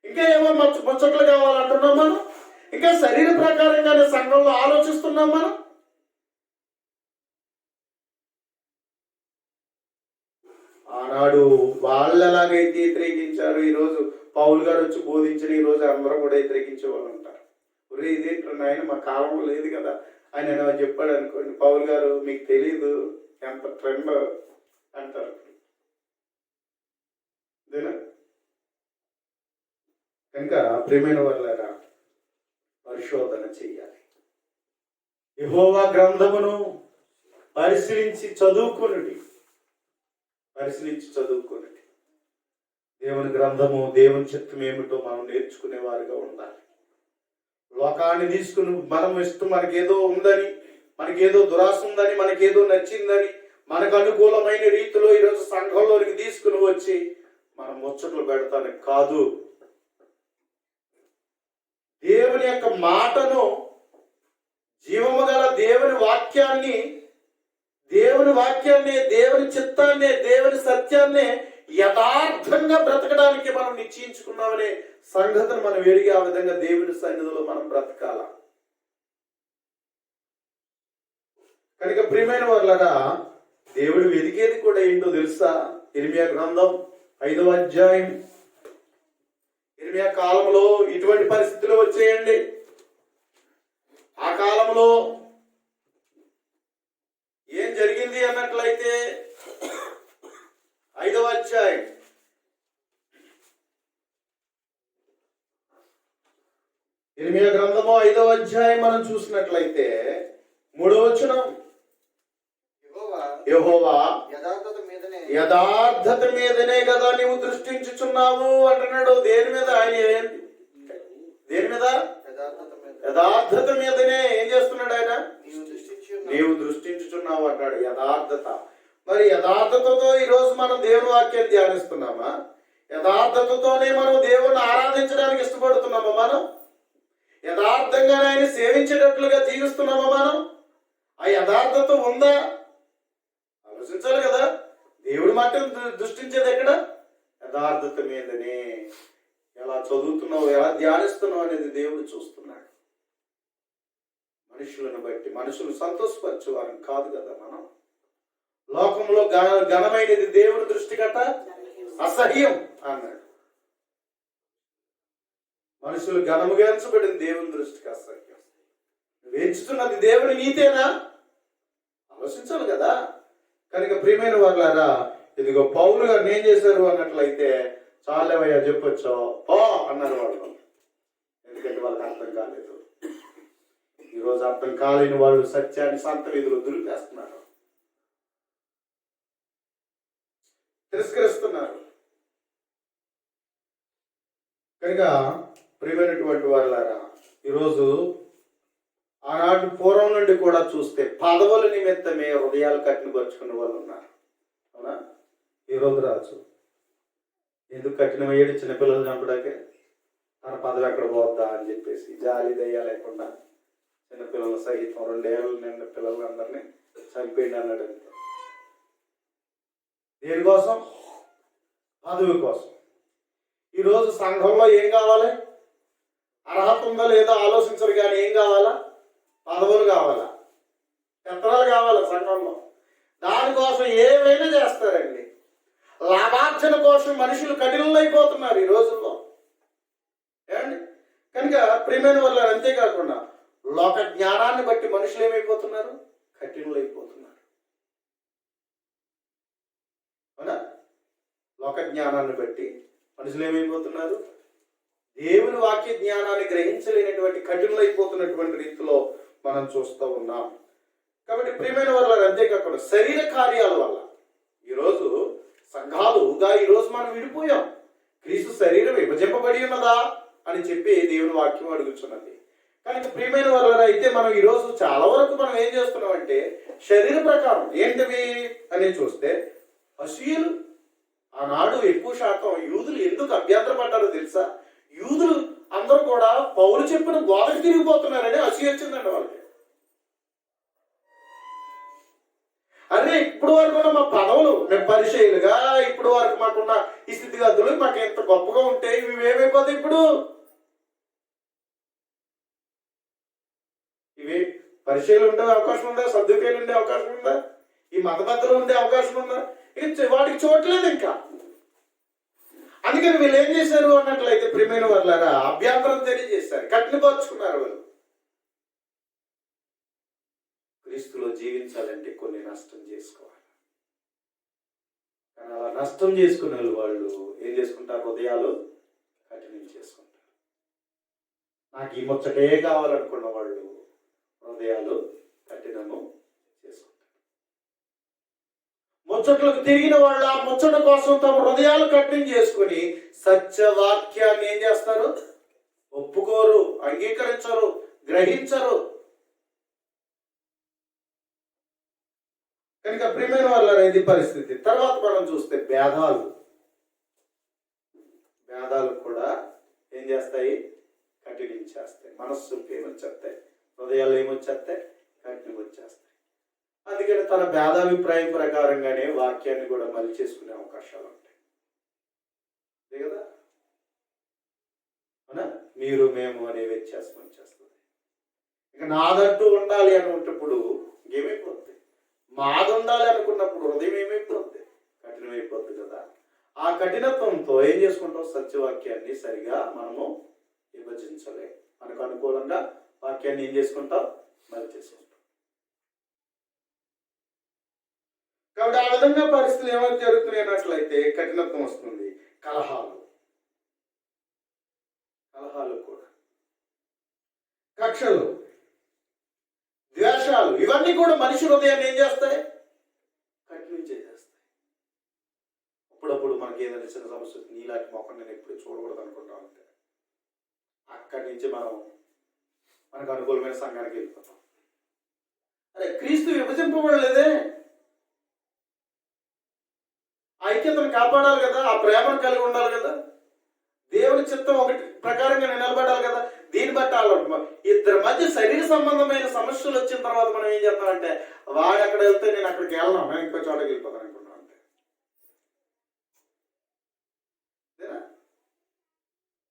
[SPEAKER 1] ఇంకా ఏవో ముచ్చట్లు కావాలంటున్నాం మనం, ఇంకా శరీర ప్రకారంగానే సంఘంలో ఆలోచిస్తున్నాం మనం. ఆనాడు వాళ్ళు ఎలాగైతే వ్యతిరేకించారు, ఈరోజు పౌలు గారు వచ్చి బోధించిన ఈరోజు అందరూ కూడా వ్యతిరేకించే వాళ్ళు ఉంటారు. ఒరే ఇదేంటారు నాయన, మా కాలంలో లేదు కదా ఆయన చెప్పాడు అనుకోండి. పౌలు గారు మీకు తెలీదు ఎంత ట్రెండ్ అంటారు. కనుక ప్రియమైన వాళ్ళారా, పరిశోధన చెయ్యాలి. యెహోవా గ్రంథమును పరిశీలించి చదువుకొనుడి. దేవుని గ్రంథము, దేవుని చిత్తం ఏమిటో మనం నేర్చుకునేవారుగా ఉండాలి. లోకాన్ని తీసుకుని మనం ఇష్టం, మనకేదో ఉందని, మనకేదో దురాశ ఉందని, మనకేదో నచ్చిందని, మనకు అనుకూలమైన రీతిలో ఈరోజు సంఘంలోనికి తీసుకుని వచ్చి మనం ముచ్చట్లు పెడతానికి కాదు. దేవుని యొక్క మాటను, జీవము గల దేవుని వాక్యాన్ని, దేవుని చిత్తాన్ని, దేవుని సత్యాన్ని
[SPEAKER 2] యథార్థంగా బ్రతకడానికి మనం నిశ్చయించుకున్నామనే సంగతిని మనం ఎరిగి ఆ విధంగా దేవుని సన్నిధిలో మనం బ్రతకాల. కనుక ప్రియమైన వాళ్ళగా దేవుడు వెదికేది కూడా ఏంటో తెలుసా? ఇర్మియా గ్రంథం 5వ అధ్యాయం. ఇర్మియా కాలంలో ఇటువంటి పరిస్థితులు వచ్చేయండి. ఆ కాలంలో ఏం జరిగింది అన్నట్లయితే 5వ అధ్యాయం ఇర్మియా గ్రంథము 5వ అధ్యాయం మనం చూసినట్లయితే 3వ వచనం, యెహోవా యథార్థత మీదనే కదా నీవు దృష్టించుచున్నావు అంటున్నాడు. దేని మీద? ఆయన దేని మీద? యథార్థత మీదనే ఏం చేస్తున్నాడు ఆయన? నీవు దృష్టించుచున్నావు అంటాడు. యథార్థత. మరి యథార్థతతో ఈరోజు మనం దేవుని వాక్యాన్ని ధ్యానిస్తున్నామా? యథార్థతతోనే మనం దేవుణ్ణి ఆరాధించడానికి ఇష్టపడుతున్నామా? మనం యథార్థంగా ఆయన సేవించేటట్లుగా జీవిస్తున్నామా? మనం ఆ యథార్థత ఉందా? ఆలోచించాలి కదా. దేవుడి మాటను దృష్టించేది ఎక్కడ? యథార్థత మీదనే. ఎలా చదువుతున్నావు, ఎలా ధ్యానిస్తున్నావు అనేది దేవుడు చూస్తున్నాడు. మనుషులను బట్టి, మనుషులు సంతోషపరచేవారం కాదు కదా మనం. లోకంలో ఘనమైనది దేవుడి దృష్టి కట అసహ్యం అన్నాడు. మనుషులు ఘనముగా ఎంచబడింది దేవుని దృష్టికి అసహ్యం. నువ్వు ఎంచుతున్నది దేవుని నీతేనా? ఆలోచించాలి కదా. కనుక ప్రియమైన వాళ్ళారా, ఇదిగో పౌలు గారు ఏం చేశారు అన్నట్లయితే, చాలేవయ్యా చెప్పొచ్చో పో అన్నారు వాళ్ళు. ఎందుకంటే వాళ్ళకి అర్థం కాలేదు. ఈరోజు అర్థం కాలేని వాళ్ళు సత్యాన్ని సంత వీధిలో దులిపేస్తున్నారు, తిరస్కరిస్తున్నారు. కనుక ప్రియమైనటువంటి వాళ్ళారా, ఈరోజు ఆనాటి పూర్వం నుండి కూడా చూస్తే పదవుల నిమిత్తమే హృదయాలు కఠినపరుచుకున్న వాళ్ళు ఉన్నారు. అవునా? ఈరోజు రాజు ఎందుకు కఠినమయ్యాడు? చిన్నపిల్లలు చంపడాకే. తన పదవి ఎక్కడ పోద్దా అని చెప్పేసి జాలి దయ్యా లేకుండా చిన్నపిల్లలు సహితం 2 ఏళ్ళు నిండిన పిల్లలందరినీ చంపేయండి అన్నాడు. అంతే. దేనికోసం? పదవి కోసం. ఈరోజు సంఘంలో ఏం కావాలి? అర్హత ఉందా లేదో ఆలోచించరు. కానీ ఏం కావాలా? పదవులు కావాలా, పెత్తనాలు కావాలా సంఘంలో. దానికోసం ఏమైనా చేస్తారండి. లాభార్జన కోసం మనుషులు కఠినలు అయిపోతున్నారు ఈ రోజుల్లో. ఏమండి? కనుక ప్రియమైన వల్ల అంతేకాకుండా లోక జ్ఞానాన్ని బట్టి మనుషులు ఏమైపోతున్నారు? కఠినలు అయిపోతున్నారు. అవునా? లోక జ్ఞానాన్ని బట్టి మనుషులు ఏమైపోతున్నారు? దేవుని వాక్య జ్ఞానాన్ని గ్రహించలేనటువంటి కఠినలు అయిపోతున్నటువంటి రీతిలో మనం చూస్తూ ఉన్నాం. కాబట్టి ప్రియమైన వాళ్ళ అంతేకాకుండా శరీర కార్యాల వల్ల ఈరోజు సంఘాలుగా ఈరోజు మనం విడిపోయాం. క్రీస్తు శరీరం విభజింపబడి ఉన్నదా అని చెప్పి దేవుని వాక్యం అడుగుతున్నది. కనుక ప్రియమైన వాళ్ళ అయితే మనం ఈరోజు చాలా వరకు మనం ఏం చేస్తున్నాం అంటే శరీర ప్రకారం ఏంటివి అని చూస్తే అసూయలు. ఆనాడు ఎక్కువ శాతం యూదులు ఎందుకు అభ్యంతరపడ్డారో తెలుసా? యూదులు అందరూ కూడా పౌలు చెప్పిన గోడకు తిరిగిపోతున్నారని అసూయ వచ్చిందండి వాళ్ళకి. అరే ఇప్పుడు వరకు మా పదవులు, మేము పరిచయులుగా ఇప్పుడు వరకు మాకున్న ఈ స్థితిగతులు మాకు ఎంత గొప్పగా ఉంటే ఇవి ఏమైపోతాయి ఇప్పుడు? ఇవి పరిచయాలు ఉండే అవకాశం ఉందా? సర్దుకాయలు ఉండే అవకాశం ఉందా? ఈ మతబద్ధలు ఉండే అవకాశం ఉందా? ఇక వాటికి చూడలేదు ఇంకా. అందుకని వీళ్ళు ఏం చేశారు అన్నట్లయితే ప్రియమైన వాళ్ళారా, అభ్యంతరం తెలియజేశారు, కఠినపరుచుకున్నారు. వాళ్ళు క్రీస్తులో జీవించాలంటే కొన్ని నష్టం చేసుకోవాలి. కానీ అలా నష్టం చేసుకునే వాళ్ళు ఏం చేసుకుంటారు? హృదయాలు కఠినం చేసుకుంటారు. నాకు ఈ ముచ్చటే కావాలనుకున్న వాళ్ళు హృదయాలు కఠినము చేసుకుంటారు. ముచ్చట్లకు తిరిగిన వాళ్ళు ఆ ముచ్చట కోసం తమ హృదయాలు కఠినం చేసుకుని సత్యవాక్యాన్ని ఏం చేస్తారు? ఒప్పుకోరు, అంగీకరించరు, గ్రహించరు. కనుక ప్రియమైన వాళ్ళ ఇది పరిస్థితి. తర్వాత మనం చూస్తే భేదాలు కూడా ఏం చేస్తాయి? కఠినించేస్తాయి. మనస్సుకి ఏమొచ్చేస్తాయి? హృదయాలు ఏమొచ్చేస్తాయి? కఠినం వచ్చేస్తాయి. అందుకని తన భేదాభిప్రాయం ప్రకారంగానే వాక్యాన్ని కూడా మళ్ళీ చేసుకునే అవకాశాలు ఉంటాయి.
[SPEAKER 1] మీరు మేము అనే వ్యత్యాసం వచ్చేస్తుంది. ఇక నాదంటూ ఉండాలి అనుకున్నప్పుడు ఏమైపోద్ది, మాది ఉండాలి అనుకున్నప్పుడు హృదయం ఏమైపోద్ది, కఠినమైపోద్ది కదా. ఆ కఠినత్వంతో ఏం చేసుకుంటాం, సత్యవాక్యాన్ని సరిగా మనము విభజించలే, మనకు అనుకూలంగా వాక్యాన్ని ఏం చేసుకుంటాం, మరి చేసుకుంటాం. కాబట్టి ఆ విధంగా పరిస్థితులు ఏమైనా జరుగుతున్నట్లయితే కఠినత్వం వస్తుంది. కలహాలు కూడా, కక్షలు, ద్వేషాలు, ఇవన్నీ కూడా మనిషి హృదయాన్ని ఏం చేస్తాయి, కఠినం చేసేస్తాయి. అప్పుడప్పుడు మనకి ఏదైనా చిన్న సమస్య, నీలాంటి మొక్కను నేను ఎప్పుడు చూడకూడదు అనుకుంటా ఉంటే అక్కడి నుంచి మనకు అనుకూలమైన సంఘానికి వెళ్ళిపోతాం. అరే క్రీస్తు విభజింపబడలేదే, ఐక్యతను కాపాడాలి కదా, ఆ ప్రేమను కలిగి ఉండాలి కదా, దేవుని చిత్తం ఒకటి ప్రకారంగా నిలబడాలి కదా. దీన్ని బట్టి ఇద్దరి మధ్య శరీర సంబంధమైన సమస్యలు వచ్చిన తర్వాత మనం ఏం చేస్తామంటే, వాడు అక్కడ వెళ్తే నేను అక్కడికి వెళ్ళను, నేను ఇంకో చోటకి వెళ్ళిపోతాను అనుకుంటున్నాను అంటే.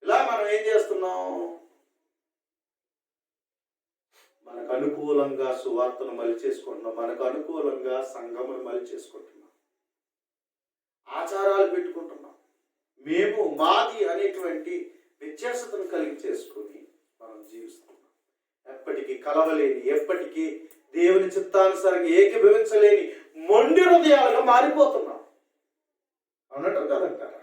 [SPEAKER 1] ఇలా మనం ఏం చేస్తున్నాం, మనకు అనుకూలంగా సువార్తను మలి చేసుకుంటున్నాం, మనకు అనుకూలంగా సంఘమును మలి చేసుకుంటున్నాం, ఆచారాలు పెట్టుకుంటున్నాం, మేము మాది అనేటువంటి వ్యత్యాసతను కలిగి చేసుకుని మనం జీవిస్తున్నాం. ఎప్పటికీ కలవలేని, ఎప్పటికీ దేవుని చిత్తానుసారంగా ఏకీభవించలేని మొండి హృదయాలుగా మారిపోతున్నాం. అవునట్టు కదంటారా?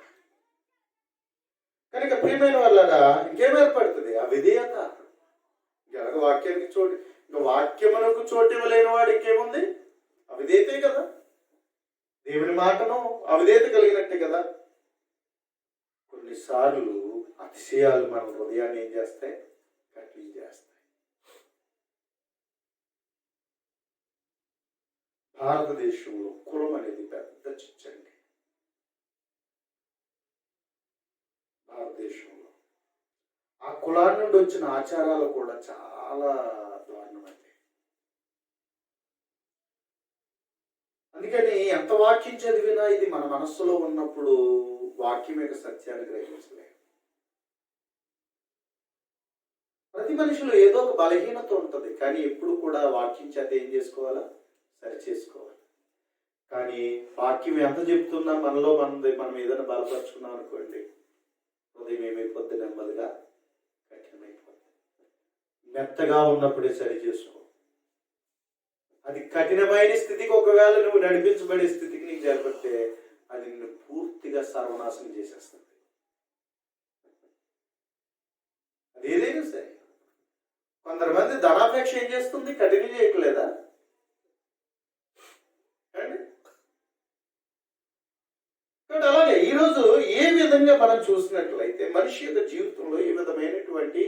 [SPEAKER 1] కనుక ప్రియమైన వాళ్ళగా ఇంకేం ఏర్పడుతుంది, ఆ విధేయత. ఎలాగ వాక్యానికి చోటు, ఇంకా వాక్యమునకు చోటు ఇవ్వలేని వాడు ఇంకేముంది, అవిధేయతే కదా. దేవుని మాటను అవిధేయత కలిగినట్టే కదా. కొన్నిసార్లు అతిశయాలు మన హృదయాన్ని ఏం చేస్తాయి, కఠినం చేస్తాయి. భారతదేశంలో కులం అనేది పెద్ద చిచ్చండి. భారతదేశంలో ఆ కులాన్ని నుండి వచ్చిన ఆచారాలు కూడా చాలా దారుణమండి. అందుకని ఎంత వాక్యం చదివినా ఇది మన మనస్సులో ఉన్నప్పుడు వాక్యం యొక్క సత్యాన్ని గ్రహించలేదు. ప్రతి మనిషిలో ఏదో ఒక బలహీనత ఉంటుంది, కానీ ఎప్పుడు కూడా వాక్యం చేత ఏం చేసుకోవాలా, సరి చేసుకోవాలి. కానీ వాక్యం ఎంత చెప్తున్నా మనలో మనం ఏదైనా బలపరుచుకున్నాం అనుకోండి, ఉదయం ఏమైపోద్ది, నెమ్మదిగా కఠినమైపోద్ది. మెత్తగా ఉన్నప్పుడే సరి చేసుకో. అది కఠినమైన స్థితికి ఒకవేళ నువ్వు నడిపించబడే స్థితికి నీకు జరపడితే అది నిన్ను పూర్తిగా సర్వనాశనం చేసేస్తుంది. అది ఏదైనా సరే. కొందరు ధనాపేక్ష ఏం చేస్తుంది, కఠినం చేయట్లేదా అండి? కాబట్టి అలాగే ఈరోజు ఏ విధంగా మనం చూసినట్లయితే మనిషి యొక్క జీవితంలో ఈ విధమైనటువంటి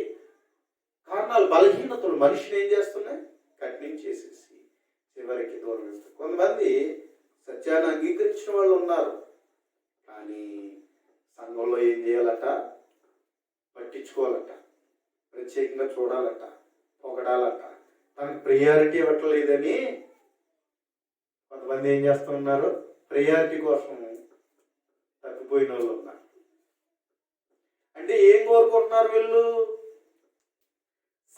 [SPEAKER 1] కారణాలు, బలహీనతలు మనిషిని ఏం చేస్తున్నాయి, కఠినం చేసేసి చివరికి దూరం వేస్తారు. కొంతమంది సత్యాన్ని అంగీకరించిన వాళ్ళు ఉన్నారు, కానీ సంఘంలో ఏం చేయాలట, పట్టించుకోవాలట, ప్రత్యేకంగా చూడాలట, పొగడాలట, తనకు ప్రియారిటీ ఇవ్వట్లేదని కొంతమంది ఏం చేస్తూ ఉన్నారు, ప్రియారిటీ కోసం తప్పిపోయిన వాళ్ళు ఉన్నారు. అంటే ఏం కోరుకుంటున్నారు వీళ్ళు,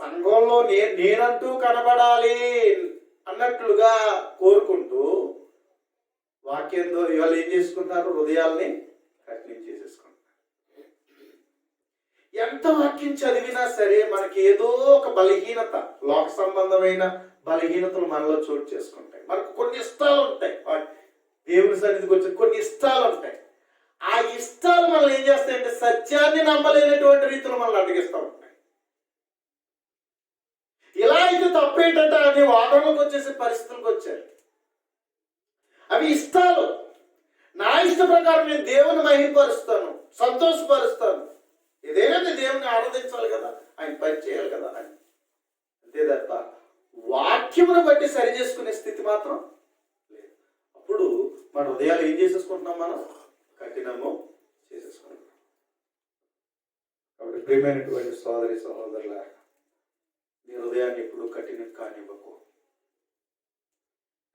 [SPEAKER 1] సంఘంలో నేనంటూ కనబడాలి అన్నట్లుగా కోరుకుంటూ వాక్యంతో ఇవాళ ఏం చేసుకుంటారు, హృదయాల్ని కఠినం చేసేసుకుంటారు. ఎంత వాక్యం చదివినా సరే మనకి ఏదో ఒక బలహీనత, లోక సంబంధమైన బలహీనతలు మనలో చోటు చేసుకుంటాయి. మనకు కొన్ని ఇష్టాలు ఉంటాయి, దేవుని సన్నిధికి వచ్చే కొన్ని ఇష్టాలు ఉంటాయి. ఆ ఇష్టాలు మనల్ని ఏం చేస్తాయంటే సత్యాన్ని నమ్మలేనటువంటి రీతిలో మనల్ని అడ్డగిస్తూ ఉంటాయి. ఇలా అయితే తప్పేంటంటే అది వాదనలోకి వచ్చేసే పరిస్థితులకు వచ్చారు. అవి ఇష్టాలు. నా ఇష్ట ప్రకారం నేను దేవుని మహిమపరుస్తాను, సంతోషపరుస్తాను, ఏదైనా దేవుని ఆరాధించాలి కదా, ఆయన పని చేయాలి కదా అని. అంతే తప్ప వాక్యమును బట్టి సరి చేసుకునే స్థితి మాత్రం లేదు. అప్పుడు మన హృదయాలు ఏం చేసేసుకుంటున్నాం, మనం కఠినము చేసేసుకుంటున్నాం. కాబట్టి ప్రియమైనటువంటి సోదరి సహోదరుల, నీ హృదయాన్ని ఎప్పుడు కఠినం కానివ్వకు.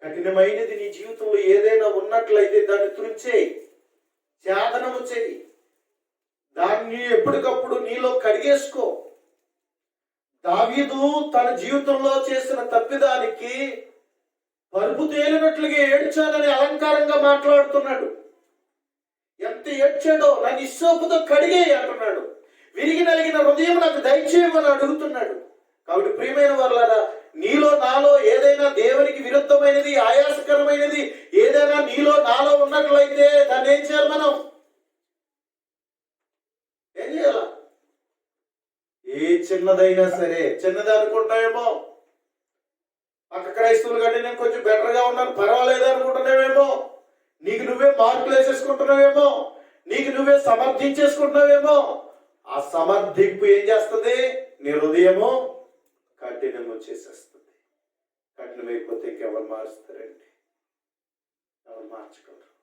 [SPEAKER 1] కఠినమైనది నీ జీవితంలో ఏదైనా ఉన్నట్లయితే దాన్ని తుడిచేయి, ఛేదనము చేయి, దాన్ని ఎప్పటికప్పుడు నీలో కడిగేసుకో. దావీదు తన జీవితంలో చేసిన తప్పిదానికి పరుపు తేలినట్లుగా ఏడ్చాలని అలంకారంగా మాట్లాడుతున్నాడు. ఎంత ఏడ్చాడో, నన్ను ఇస్సోపుతో కడిగేయి అంటున్నాడు. విరిగి నలిగిన హృదయం నాకు దయచేయమని అడుగుతున్నాడు. కాబట్టి ప్రియమైన వారులారా, నీలో నాలో ఏదైనా దేవునికి విరుద్ధమైనది, ఆయాసకరమైనది ఏదైనా నీలో నాలో ఉన్నట్లయితే దాన్ని ఏం చేయాలి? మనం ఏం చేయాల? ఏ చిన్నదైనా సరే, చిన్నది అనుకుంటామేమో, పక్క క్రైస్తవులు కంటే నేను కొంచెం బెటర్గా ఉన్నాను పర్వాలేదు అనుకుంటున్నావేమో, నీకు నువ్వే మార్కులు వేసేసుకుంటున్నావేమో, నీకు నువ్వే సమర్థించేసుకుంటున్నావేమో. ఆ సమర్థింపు ఏం చేస్తుంది? నీ హృదయము కఠినము చేసేస్తుంది. కఠినమైపోతే ఇంకెవరు మారుస్తారండి? ఎవరు మార్చగలరు?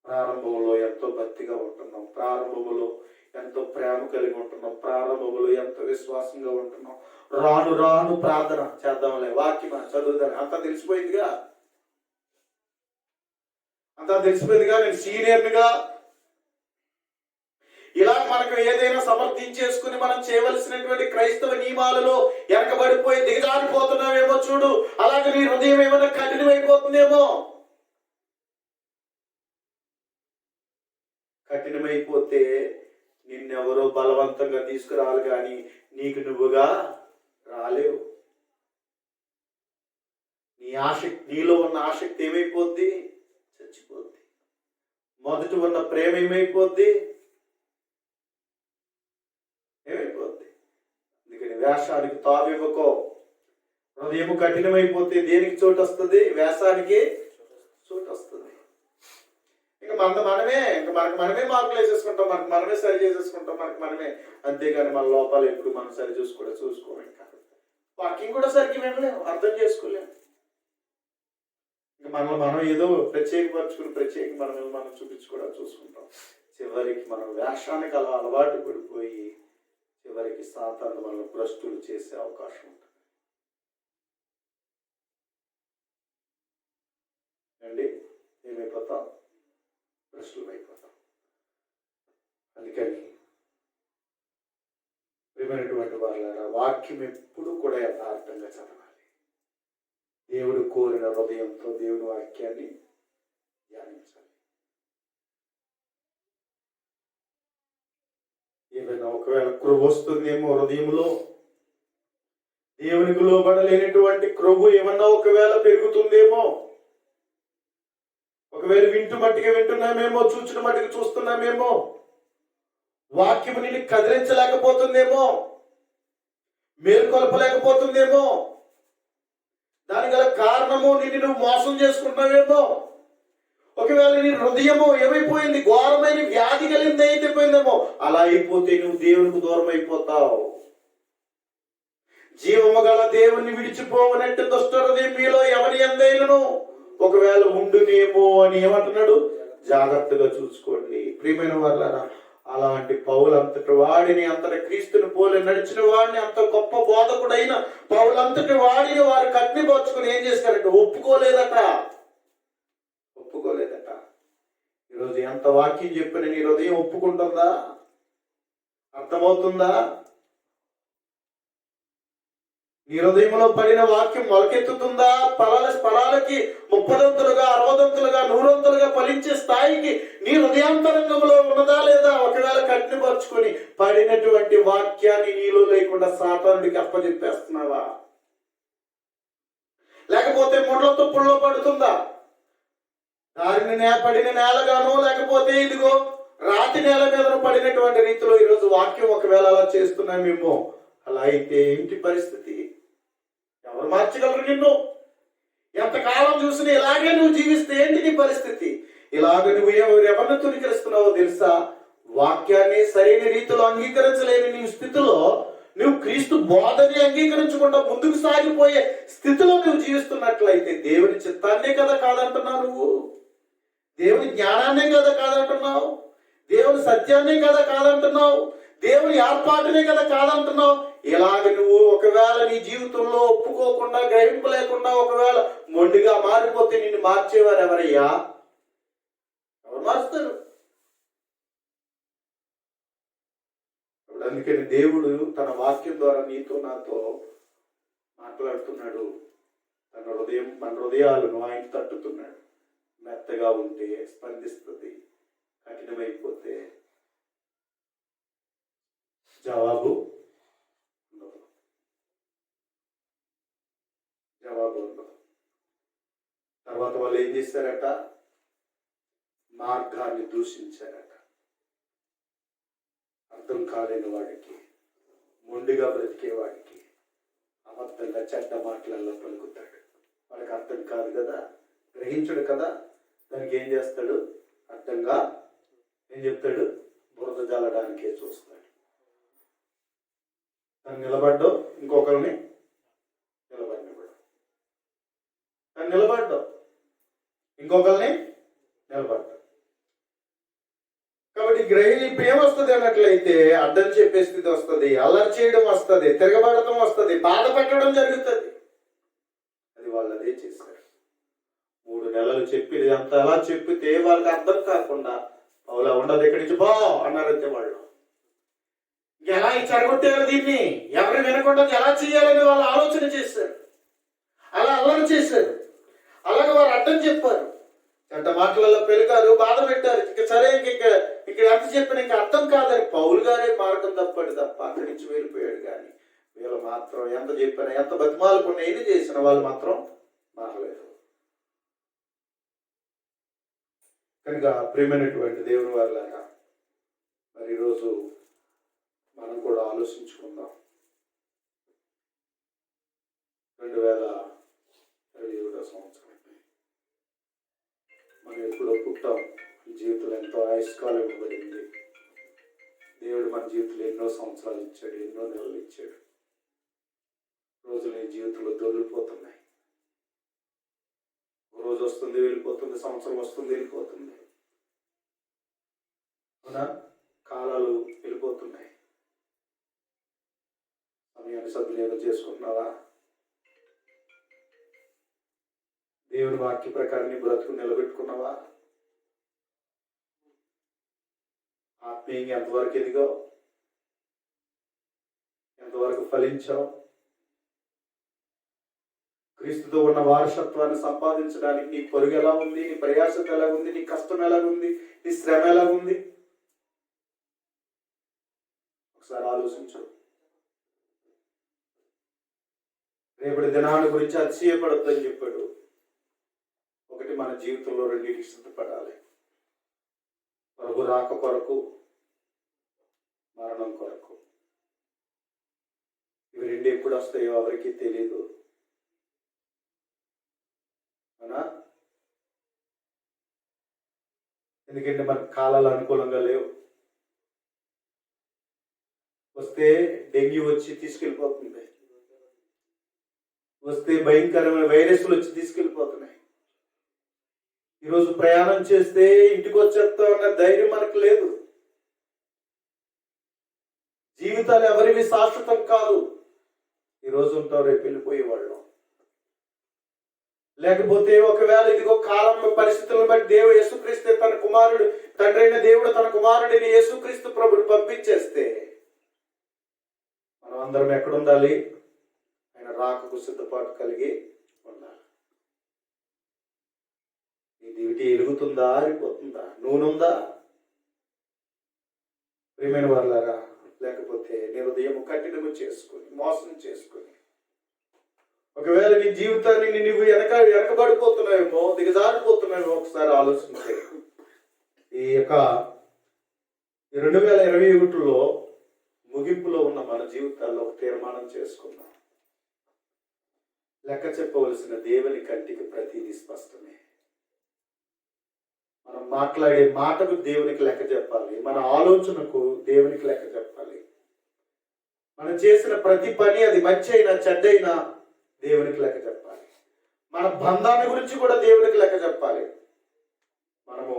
[SPEAKER 1] ప్రారంభంలో ఎంతో భక్తిగా ఉంటున్నాం, ప్రారంభంలో ఎంతో ప్రేమ కలిగి ఉంటున్నాం, ప్రారంభంలో ఎంతో విశ్వాసంగా ఉంటున్నాం. రాను రాను ప్రార్థన చేద్దాంలే, వాక్యమా చదువుతాను, అంతా తెలిసిపోయిందిగా, నేను సీనియర్నిగా. ఇలా మనకు ఏదైనా సమర్థించేసుకుని మనం చేయవలసినటువంటి క్రైస్తవ నియమాలలో వెనకబడిపోయి దిగజారిపోతున్నామేమో చూడు. అలాగే నీ హృదయం ఏమైనా కఠినమైపోతుందేమో. కఠినమైపోతే నిన్నెవరో బలవంతంగా తీసుకురావాలి, కానీ నీకు నువ్వుగా రాలేవు. నీలో ఉన్న ఆసక్తి ఏమైపోద్ది? చచ్చిపోద్ది. మొదట ఉన్న ప్రేమ ఏమైపోద్ది? అందుకని వేషానికి తావివ్వకో. హృదయం కఠినమైపోతే దేనికి చోటు వస్తుంది? వేషానికి చోటు వస్తుంది. ఇంకా మనమే మార్కులు వేసేసుకుంటాం, మనమే సరి చేసేసుకుంటాం, మనమే. అంతేగాని మన లోపాలు ఎప్పుడు మనం సరి చూసుకోలేం. వాక్యం కూడా సరిగ్గా వినలేము, అర్థం చేసుకోలేము. ఇంకా మనం ఏదో ప్రత్యేక మనం చూపించుకోవడం చూసుకుంటాం. చివరికి మనం వేషానికి అలా అలవాటు పడిపోయి చివరికి సాతాను మనల్ని భ్రష్టులు చేసే అవకాశం ఉంటుంది అండి. ఏమైపోతాం? భ్రష్టులు అయిపోతాం. అందుకని ప్రియమైనటువంటి వాళ్ళ వాక్యం ఎప్పుడు కూడా యథార్థంగా చదవాలి. దేవుడు కోరిన హృదయంతో దేవుని వాక్యాన్ని ధ్యానించాలి. ఏదైనా ఒకవేళ క్రొవ్వు వస్తుందేమో హృదయంలో, దేవునికి లోబడలేనటువంటి క్రొవ్వు ఏమన్నా ఒకవేళ పెరుగుతుందేమో, ఒకవేళ వింటూ మట్టిగా వింటున్నామేమో, చూచిన మట్టిగా చూస్తున్నామేమో, వాక్యము నిన్ను కదిలించలేకపోతుందేమో, మేల్కొల్పలేకపోతుందేమో, దానికి గల కారణము నిన్ను నువ్వు మోసం చేసుకుంటున్నావేమో. ఒకవేళ నీ హృదయము ఏమైపోయింది? ఘోరమైన వ్యాధి కలిగింది అయిపోయిందేమో. అలా అయిపోతే నువ్వు దేవునికి దూరం అయిపోతావు. జీవము గల దేవుణ్ణి విడిచిపోవనట్టు దుష్ట హృదయం మీలో ఎవరి ఎందైనను ఒకవేళ ఉండునేమో అని ఏమంటున్నాడు? జాగ్రత్తగా చూసుకోండి. ప్రియమైన వాళ్ళారా, అలాంటి పౌలు అంతటి వాడిని, అంతటి క్రీస్తుని పోలి నడిచిన వాడిని, అంత గొప్ప బోధకుడైన పౌలు అంతటి వాడిని వారు కట్టిపరుచుకుని ఏం చేశారంటే ఒప్పుకోలేదట. ఈరోజు ఎంత వాక్యం చెప్పిన నీ హృదయం ఒప్పుకుంటుందా? అర్థమవుతుందా? నీ హృదయంలో పడిన వాక్యం మొలకెత్తుతుందా? ఫలాలకి 30 60 100 ఫలించే స్థాయికి నీ హృదయాంతరంగంలో ఉన్నదా లేదా? ఒకవేళ కట్టిపరుచుకొని పడినటువంటి వాక్యాన్ని నీలో లేకుండా సాతానుడికి అప్పచెప్పేస్తున్నావా? లేకపోతే ముళ్ళ తుప్పుల్లో పడుతుందా? దారిని పడిన నేలగానో, లేకపోతే ఇదిగో రాతి నేల మీద పడినటువంటి రీతిలో ఈరోజు వాక్యం ఒకవేళ అలా చేస్తున్నామేమో. అలా అయితే ఏంటి పరిస్థితి? ఎవరు మార్చగలరు నిన్ను? ఎంతకాలం చూసినా ఇలాగే నువ్వు జీవిస్తే ఏంటి నీ పరిస్థితి? ఇలాగ నువ్వు ఎవరిని తునికరిస్తున్నావో తెలుసా? వాక్యాన్ని సరైన రీతిలో అంగీకరించలేని నీ స్థితిలో, నువ్వు క్రీస్తు బోధని అంగీకరించకుండా ముందుకు సాగిపోయే స్థితిలో నువ్వు జీవిస్తున్నట్లయితే దేవుని చిత్తాన్నే కదా కాదంటున్నావు నువ్వు, దేవుని జ్ఞానాన్నే కదా కాదంటున్నావు, దేవుని సత్యాన్నే కదా కాదంటున్నావు, దేవుని ఏర్పాటునే కదా కాదంటున్నావు. ఇలాగ నువ్వు ఒకవేళ నీ జీవితంలో ఒప్పుకోకుండా, గ్రహింపు లేకుండా ఒకవేళ మొండిగా మారిపోతే నిన్ను మార్చేవారు ఎవరయ్యా? ఎవరు మారుస్తారు? అందుకని దేవుడు తన వాక్యం ద్వారా నీతో నాతో మాట్లాడుతున్నాడు. మన హృదయాలను ఆయన తట్టుతున్నాడు. మెత్తగా ఉంటే స్పందిస్తుంది, కఠినమైపోతే జవాబు ఉండదు. తర్వాత వాళ్ళు ఏం చేశారట? మార్గాన్ని దూషించారట. అర్థం కాలేని వాడికి, మొండిగా బ్రతికేవాడికి అబద్ధంగా చెడ్డ మాటలలో పలుకుతాడు. వాడికి అర్థం కాదు కదా, గ్రహించడు కదా. దానికి ఏం చేస్తాడు? అర్థంగా ఏం చెప్తాడు? బురద జల్లడానికే చూస్తాడు. తను నిలబడ్డో ఇంకొకరిని నిలబడినవాడు, తను నిలబడ్డో ఇంకొకరిని నిలబడ్డా. కాబట్టి గ్రహింపు ఏమొస్తుంది అన్నట్లయితే అడ్డం చెప్పే స్థితి వస్తుంది, అల్లరి చేయడం వస్తుంది, తిరగబడటం వస్తుంది, బాధ పెట్టడం జరుగుతుంది. అది వాళ్ళు అదే చేశారు. 3 నెలలు చెప్పి అంత అలా చెప్పితే వాళ్ళకి అర్థం కాకుండా అవులా ఉండదు, ఇక్కడి నుంచి పో అన్నారంతే వాళ్ళు. ఎలా చెడగొట్టారు దీన్ని, ఎవరు వినకుండా ఎలా చేయాలని వాళ్ళు ఆలోచన చేశారు. అలా అల్లరి చేశారు, అలాగే వారు అడ్డం చెప్పారు, చెడ్డ మాటలలో పెరిగారు, బాధ పెట్టారు. ఇక సరే ఇక్కడ ఎంత చెప్పినా ఇంకా అర్థం కాదని పౌలు గారే మార్గం తప్పాడు తప్ప అక్కడి నుంచి వెళ్ళిపోయాడు. కానీ వీళ్ళు మాత్రం ఎంత చెప్పినా, ఎంత బతిమాలకున్నా, ఏది చేసిన వాళ్ళు మాత్రం మారలేదు. కనుక ప్రియమైనటువంటి దేవుని వారులారా, మరి ఈరోజు మనం కూడా ఆలోచించుకుందాం. 2027వ సంవత్సరం మనం ఎప్పుడో పుట్టాం. జీవితంలో ఎంతో ఆయుష్కాలం ఇవ్వబడింది. దేవుడు మన జీవితంలో ఎన్నో సంవత్సరాలు ఇచ్చాడు, ఎన్నో నెలలు ఇచ్చాడు. రోజులు ఈ జీవితంలో దొరికిపోతున్నాయి. రోజు వస్తుంది వెళ్ళిపోతుంది, సంవత్సరం వస్తుంది వెళ్ళిపోతుంది. అవునా? కాలాలు వెళ్ళిపోతున్నాయి. సమయాన్ని సద్వినియోగం చేసుకుంటున్నావా? దేవుని వాక్య ప్రకారం నీ బ్రతుకు నిలబెట్టుకున్నావా? ఆత్మీయంగా ఎంతవరకు ఎదిగో, ఎంతవరకు ఫలించావు? క్రీస్తుతో ఉన్న వారసత్వాన్ని సంపాదించడానికి నీ పరుగు ఎలా ఉంది, నీ ప్రయాసం ఎలా ఉంది, నీ కష్టం ఎలా ఉంది, నీ శ్రమ ఎలా ఉంది? ఒకసారి ఆలోచించు. రేపటి దినాల గురించి అతిశయపడొద్దని చెప్పాడు. ఒకటి, మన జీవితంలో రెండింటికి సిద్ధపడాలి. ప్రభు రాక కొరకు, మరణం కొరకు. ఇవి రెండు ఎప్పుడు వస్తాయో ఎవరికి తెలియదు. అవునా? ఎందుకంటే మన కాలాలు అనుకూలంగా లేవు. వస్తే డెంగ్యూ వచ్చి తీసుకెళ్ళిపోతుంది, వస్తే భయంకరమైన వైరస్లు వచ్చి తీసుకెళ్ళిపోతున్నాయి. ఈరోజు ప్రయాణం చేస్తే ఇంటికి వచ్చేస్తా అన్న ధైర్యం మనకు లేదు. జీవితాలు ఎవరివి శాశ్వతం కాదు. ఈరోజు ఉంటారు, రేపు వెళ్ళిపోయేవాళ్ళు. లేకపోతే ఒకవేళ ఇదిగో కాలంలో పరిస్థితులను బట్టి దేవుడు యేసుక్రీస్తు తన కుమారుడు, తండ్రి అయిన దేవుడు తన కుమారుడిని యేసుక్రీస్తు ప్రభుని పంపించేస్తే మనం అందరం ఎక్కడుండాలి? ఆయన రాకకు సిద్ధపాటు కలిగి ఉండాలి. నీ దివిటి ఎలుగుతుందా, ఆరిపోతుందా? నూనె ఉందా? ప్రియమైన వారులారా, లేకపోతే నీ హృదయం కఠినము చేసుకొని, మోసం చేసుకొని, ఒకవేళ నీ జీవితాన్ని నువ్వు వెనకబడిపోతున్నావేమో, దిగజారిపోతున్నావేమో, ఒకసారి ఆలోచించే. ఈ యొక్క 2021లో ముగింపులో ఉన్న మన జీవితాల్లో ఒక తీర్మానం చేసుకుందాం. లెక్క చెప్పవలసిన దేవుని కంటికి ప్రతిదీ స్పష్టమే. మనం మాట్లాడే మాటకు దేవునికి లెక్క చెప్పాలి, మన ఆలోచనకు దేవునికి లెక్క చెప్పాలి. మనం చేసిన ప్రతి పని, అది మంచి అయినా చెడ్డైనా, దేవునికి లెక్క చెప్పాలి. మన బంధాన్ని గురించి కూడా దేవునికి లెక్క చెప్పాలి. మనము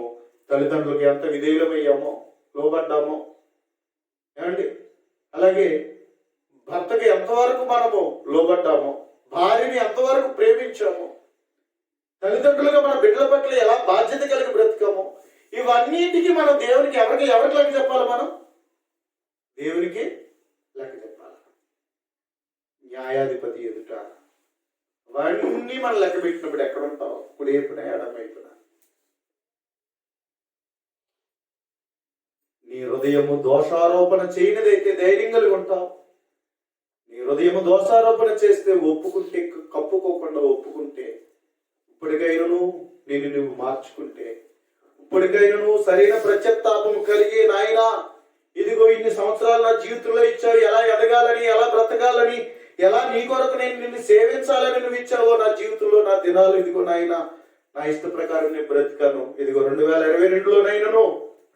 [SPEAKER 1] తల్లిదండ్రులకు ఎంత విధేయులమయ్యామో, లోబడ్డామో, ఏమండి? అలాగే భర్తకి ఎంతవరకు మనము లోబడ్డామో, భార్యని ఎంతవరకు ప్రేమించామో, తల్లిదండ్రులుగా మన బిడ్డల పట్ల ఎలా బాధ్యత కలిగి బ్రతికామో, ఇవన్నిటికీ మనం దేవునికి ఎవరికి లెక్క చెప్పాలి? మనం దేవునికి న్యాయాధిపతి ఎదుట అవన్నీ మనం లెక్క పెట్టినప్పుడు ఎక్కడ ఉంటావు? కుడివైపున ఎడమవైపున. నీ హృదయము దోషారోపణ చేయనిదైతే ధైర్యం కలిగి ఉంటావు. నీ హృదయము దోషారోపణ చేస్తే ఒప్పుకుంటే, కప్పుకోకుండా ఒప్పుకుంటే, ఇప్పటికైనాను నేను నువ్వు మార్చుకుంటే, ఇప్పటికైనా సరైన ప్రత్యత్తాపం కలిగి నాయనా ఇదిగో ఇన్ని సంవత్సరాలు నా జీవితంలో ఇచ్చావు, ఎలా ఎదగాలని, ఎలా బ్రతకాలని, ఎలా నీ కొరకు నేను నిన్ను సేవించాలని నువ్వు ఇచ్చావో నా జీవితంలో నా దినాలు ఇదిగో నాయన నా ఇష్ట ప్రకారం నేను బ్రతికాను. ఇదిగో 2022లోనైనాను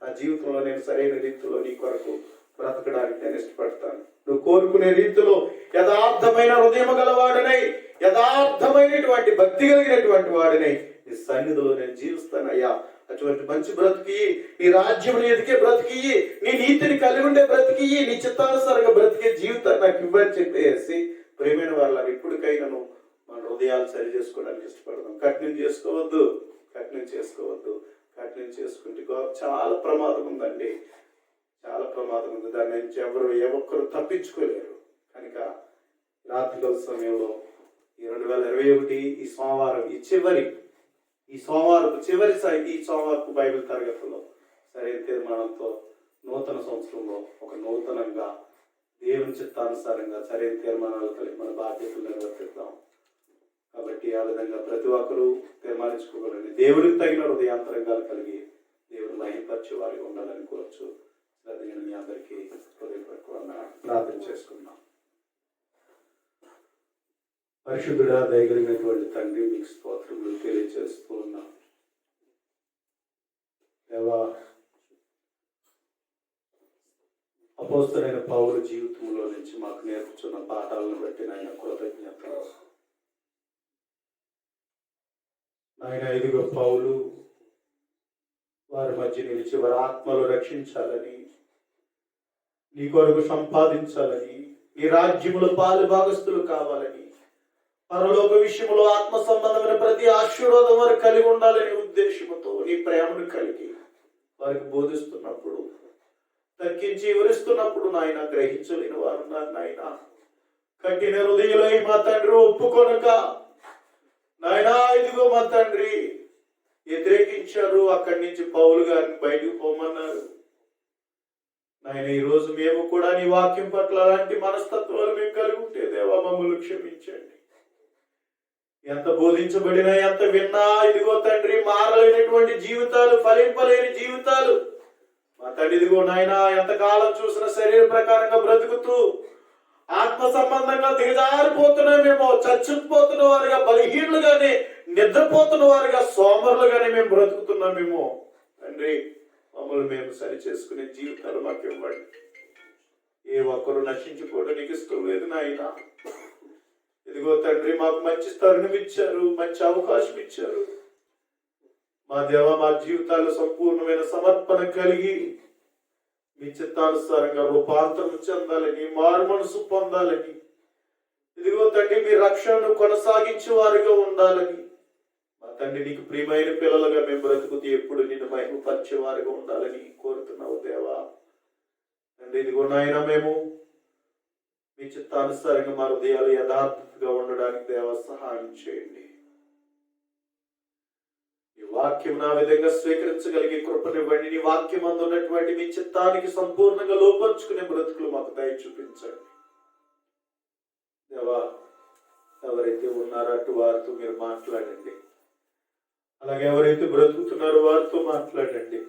[SPEAKER 1] నా జీవితంలో నేను సరైన రీతిలో నీ కొరకు బ్రతకడానికి నేను ఇష్టపడతాను. నువ్వు కోరుకునే రీతిలో యథార్థమైన హృదయం గలవాడనై, యథార్థమైనటువంటి భక్తి కలిగినటువంటి వాడినై నీ సన్నిధిలో నేను జీవిస్తానయ్యా. అటువంటి మంచి బ్రతికి, నీ రాజ్యం ఎదిగే బ్రతికి, నీ నీతిని కలిగి ఉండే బ్రతికి, నీ చిత్తానుసారంగా బ్రతికే జీవితాన్ని నాకు ఇవ్వని చెప్పేసి ప్రేమైన వాళ్ళ ఇప్పటికైనాను మన హృదయాలు సరి చేసుకోవడానికి ఇష్టపడదాం. కఠినం చేసుకోవద్దు, కఠినం చేసుకోవద్దు. కఠినం చేసుకుంటే చాలా ప్రమాదం ఉందండి, చాలా ప్రమాదం ఉంది. దాని నుంచి ఏ ఒక్కరు తప్పించుకోలేరు. కనుక రాత్రికాల సమయంలో ఈ 2021 ఈ సోమవారం, ఈ సోమవారం చివరి బైబిల్ తరగతిలో సరైన తీర్మానంతో నూతన సంవత్సరంలో ఒక నూతనంగా దేవుని చిత్తానుసారంగా సరైన తీర్మానాలు కలిగి మన బాధ్యతలు నిర్వర్తిద్దాం. కాబట్టి ఆ విధంగా ప్రతి ఒక్కరూ తీర్మానించుకోగలని, దేవుడికి తగిన హృదయాంతరంగాలు కలిగి దేవుని మహింపరిచే వారికి ఉండాలని కోరచ్చు. నేను మీ అందరికీ హృదయపూర్వకంగా ప్రార్థన చేసుకున్నాం. పరిశుద్ధుడా, దయగలిగినటువంటి తండ్రి, మీకు స్తోత్రములు తెలియజేస్తూ ఉన్నాం. దేవా, అపోస్తలుడైన పౌలు జీవితంలో నుంచి మాకు నేర్పుతున్న పాఠాలను బట్టి నాయన కృతజ్ఞతలు. నాయన ఇదిగో పౌలు వారి మధ్య నిలిచి వారి ఆత్మలు రక్షించాలని, నీ కొరకు సంపాదించాలని, నీ రాజ్యములో పాలు భాగస్తులు కావాలని, పరలోక విషయంలో ఆత్మ సంబంధమైన ప్రతి ఆశీర్వాదం వారు కలిగి ఉండాలనే ఉద్దేశంతో నీ ప్రేమను కలిగి వారికి బోధిస్తున్నప్పుడు, తగ్గించి వివరిస్తున్నప్పుడు నాయన గ్రహించలేని వారు నాయన కఠిన హృదయులై మా తండ్రి ఒప్పుకొనక నాయనా ఇదిగో మా తండ్రి వ్యతిరేకించారు. అక్కడి నుంచి పౌలు గారిని బయటకు పోమన్నారు. నాయన ఈ రోజు మేము కూడా నీ వాక్యం పట్ల అలాంటి మనస్తత్వాలు మేము కలిగి ఉంటే దేవా మమ్మల్ని క్షమించండి. ఎంత బోధించబడినా, ఎంత విన్నా ఇదిగో తండ్రి మారలేనటువంటి జీవితాలు, ఫలింపలేని జీవితాలు మా తండ్రి ఇదిగో నాయన ఎంతకాలం చూసిన శరీర ప్రకారంగా బ్రతుకుతూ ఆత్మ సంబంధంగా దిగజారిపోతున్నామేమో, చచ్చిపోతున్న వారుగా, బలహీనులుగానే నిద్రపోతున్న వారుగా, సోమరులుగానే మేము బ్రతుకుతున్నామేమో. తండ్రి మమ్మల్ని మేము సరి చేసుకునే జీవితాలు మాకు ఇవ్వండి. ఏ ఒక్కరు నశించుకోవడం నీకు ఇష్టం లేదు నాయన. ఇదిగో తండ్రి మాకు మంచి తరుణం ఇచ్చారు, మంచి అవకాశం ఇచ్చారు. మా దేవ, మా జీవితాల్లో సంపూర్ణమైన సమర్పణ కలిగి మీ చిత్తానుసారంగా రూపాంతరం చెందాలని, మారు మనసు పొందాలని, ఇదిగో తండ్రి మీ రక్షణను కొనసాగించే వారిగా ఉండాలని, మా తండ్రి నీకు ప్రియమైన పిల్లలుగా మేము బ్రతుకుతూ ఎప్పుడు నిన్ను మహిమపరిచే వారిగా ఉండాలని కోరుతున్నావు దేవా. తండ్రి ఇదిగో నాయన మేము మీ చిత్తానుసారంగా మా హృదయాలు యథార్థతగా ఉండడానికి దేవ సహాయం చేయండి. ఈ వాక్యం నా విధంగా స్వీకరించగలిగే కృపనివ్వండి. నీ వాక్యం అందున్నటువంటి మీ చిత్తానికి సంపూర్ణంగా లోపరుచుకునే బ్రతుకులు మాకు దయ చూపించండి దేవా. ఎవరైతే ఉన్నారో అటు వారితో మీరు మాట్లాడండి. అలాగే ఎవరైతే బ్రతుకుతున్నారో వారితో మాట్లాడండి.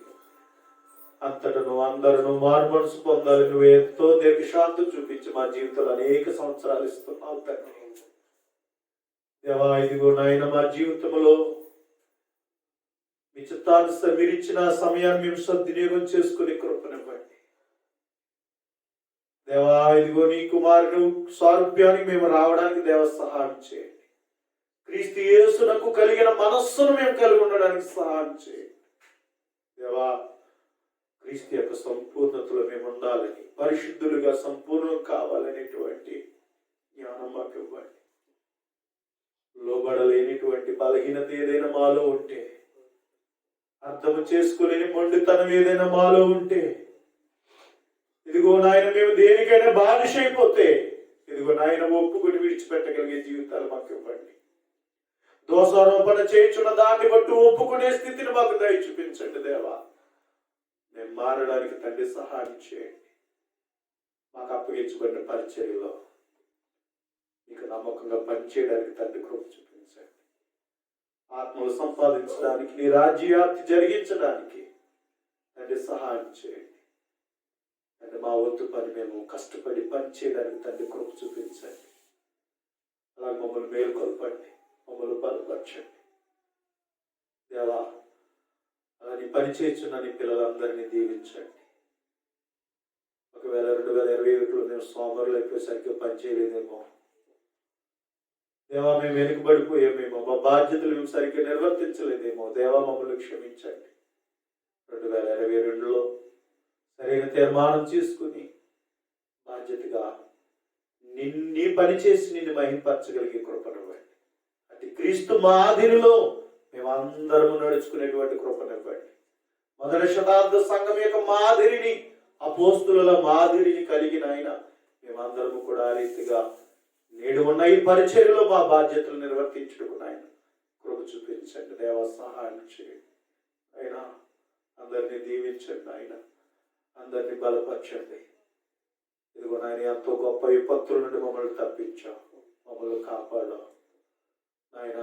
[SPEAKER 1] అంతటను అందరూ మారు మనసు పొందాలి. నువ్వు ఎంతో దీర్ఘశాంతి చూపించి మా జీవితంలో అనేక సంవత్సరాలు ఇస్తున్నావు తండ్రి దేవా. ఇదిగో నాయన మా జీవితంలో మీ చిత్తానుసారం మీరు ఇచ్చిన సమయాన్ని మేము సద్వినియోగం చేసుకుని కృపనివ్వండి దేవా. ఇదిగో నీ కుమారుడు సారూప్యానికి మేము రావడానికి దేవ సహాయం చేయండి. క్రీస్తు యేసునకు కలిగిన మనస్సును మేము కలిగి ఉండడానికి సహాయం చేయండి దేవా. క్రీస్తు యొక్క సంపూర్ణతలో మేము ఉండాలని, పరిశుద్ధులుగా సంపూర్ణం కావాలనేటువంటి జ్ఞానం మాకు ఇవ్వండి. లోబడలేనిటువంటి బలహీనత ఏదైనా మాలో ఉంటే, అర్థం చేసుకోలేని మొండితనం ఏదైనా మాలో ఉంటే, ఇదిగో నాయన మేము దేనికైనా బానిస అయిపోతే ఇదిగో నాయన ఒప్పుకొని విడిచిపెట్టగలిగే జీవితాలు మాకు ఇవ్వండి. దోషారోపణ చేయుచున్న దాన్ని బట్టి ఒప్పుకునే స్థితిని మాకు దయ చూపించండి దేవా. మేము మారడానికి తండ్రి సహాయం చేయండి. మాకు అప్పగించబడిన పరిచర్యలో మీకు నమ్మకంగా పనిచేయడానికి తండ్రి కృప చూపించండి. ఆత్మలు సంపాదించడానికి, నీ రాజ్యాప్తి జరిగించడానికి తండ్రి సహాయం చేయండి. అంటే మా వంతు పని మేము కష్టపడి పని చేయడానికి తండ్రి కృప చూపించండి. అలాగే మమ్మల్ని మేలుకొల్పండి, మమ్మల్ని బలపరచండి దేవా. అలా నీ పని చేస్తున్న నీ పిల్లలందరినీ దీవించండి. ఒకవేళ 2021లో మేము సోమరులు అయిపోయేసరికి పని చేయలేదేమో దేవా, మేము వెనుకబడిపోయామేమో, మా బాధ్యతలు మేము సరిగ్గా నిర్వర్తించలేదేమో దేవా, మమ్మల్ని క్షమించండి. 2022లో సరైన తీర్మానం చేసుకుని బాధ్యతగా నీ పని చేసి నిన్ను మహింపరచగలిగే కృపనివ్వండి. అంటే క్రీస్తు మాదిరిలో మేమందరము నడుచుకునేటువంటి కృపనివ్వండి. మొదటి శతాబ్ద సంఘం యొక్క మాదిరిని, అపోస్తుల మాదిరిని కలిగిన ఆయన మేమందరము కూడా ఆ రీతిగా నేడు ఉన్న ఈ పరిచర్యలో మా బాధ్యతలు నిర్వర్తించుటకు ఆయన కృప చూపించండి దేవా. సహాయం చేయండి అయినా. అందరినీ దీవించండి ఆయన. అందరినీ బలపరచండి. ఇదిగో నాయన ఎంతో గొప్ప విపత్తుల నుండి మమ్మల్ని తప్పించావు, మమ్మల్ని కాపాడావు నాయన.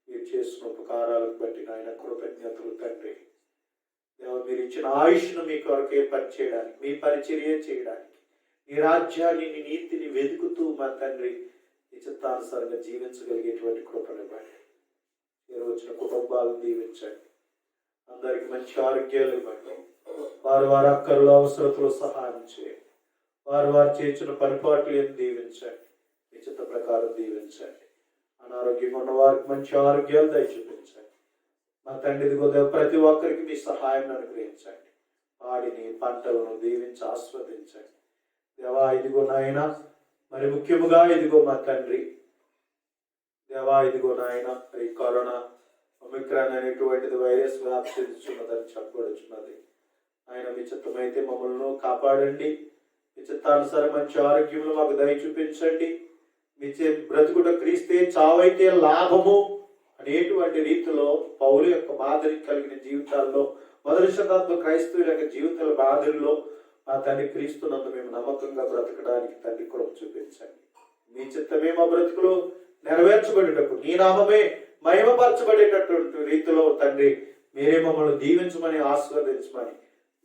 [SPEAKER 1] మీరు చేసిన ఉపకారాలకు బట్టి నాయన కృతజ్ఞతలు తండ్రి దేవ. మీరు ఇచ్చిన ఆయుష్ను మీ కొరకే పనిచేయడానికి, మీ పరిచర్య చేయడానికి, నీ రాజ్యాన్ని, నీ నీతిని వెతుకుతూ మా తండ్రి ఈ చిత్తానుసారంగా జీవించగలిగేటువంటి కృపనివ్వండి. మీరు వచ్చిన కుటుంబాలను దీవించండి. అందరికి మంచి ఆరోగ్యాలు ఇవ్వండి. వారి అక్కర్లు అవసరతలు సహాయం చేయండి. వారు చేసిన పరిపాట్లు దీవించండి. మీ చిత్త ప్రకారం దీవించండి. అనారోగ్యంగా ఉన్న వారికి మంచి ఆరోగ్యాలు దయ చూపించండి. మా తండ్రి ఇదిగో ప్రతి ఒక్కరికి మీ సహాయం అనుగ్రహించండి. వాడిని పంటలను దీవించి ఆస్వాదించండి దేవా. ఇదిగో నాయన, మరి ముఖ్యముగా ఇదిగో మా తండ్రి దేవా, ఇదిగో నాయన, ఈ కరోనా ఒమిక్రాన్ అనేటువంటిది వైరస్ వ్యాప్తి చెందుతున్నదని చెప్పబడుచున్నది. ఆయన మీ చిత్తమైతే మమ్మల్ని కాపాడండి. మీ చిత్తానుసారం మంచి ఆరోగ్యంలో మాకు దయ చూపించండి. మీ బ్రతుకుట క్రీస్తే, చావైతే లాభము అనేటువంటి రీతిలో పౌలు యొక్క మాదిరి కలిగిన జీవితాల్లో, మొదటి శతాబ్ద క్రైస్తవుల యొక్క జీవితాల మాదిరిలో మా తండ్రి క్రీస్తునందు మేము నమ్మకంగా బ్రతకడానికి తండ్రి కృప చూపించండి. మీ చిత్తమే మా బ్రతుకులో నెరవేర్చబడేటప్పుడు, నీ నామమే మహిమపరచబడేటటువంటి రీతిలో తండ్రి మీరే మమ్మల్ని దీవించమని, ఆశీర్వదించమని,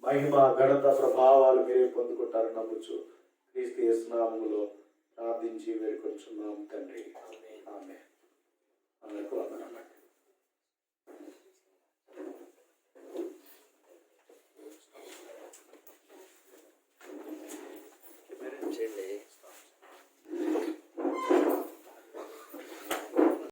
[SPEAKER 1] మహిమ ఘనత ప్రభావాలు మీరే పొందుకుంటారని నమ్ముచు క్రీస్తు యేసు నామములో ప్రార్థించి వేడుకొంచున్నాము తండ్రి. ఆమేన్.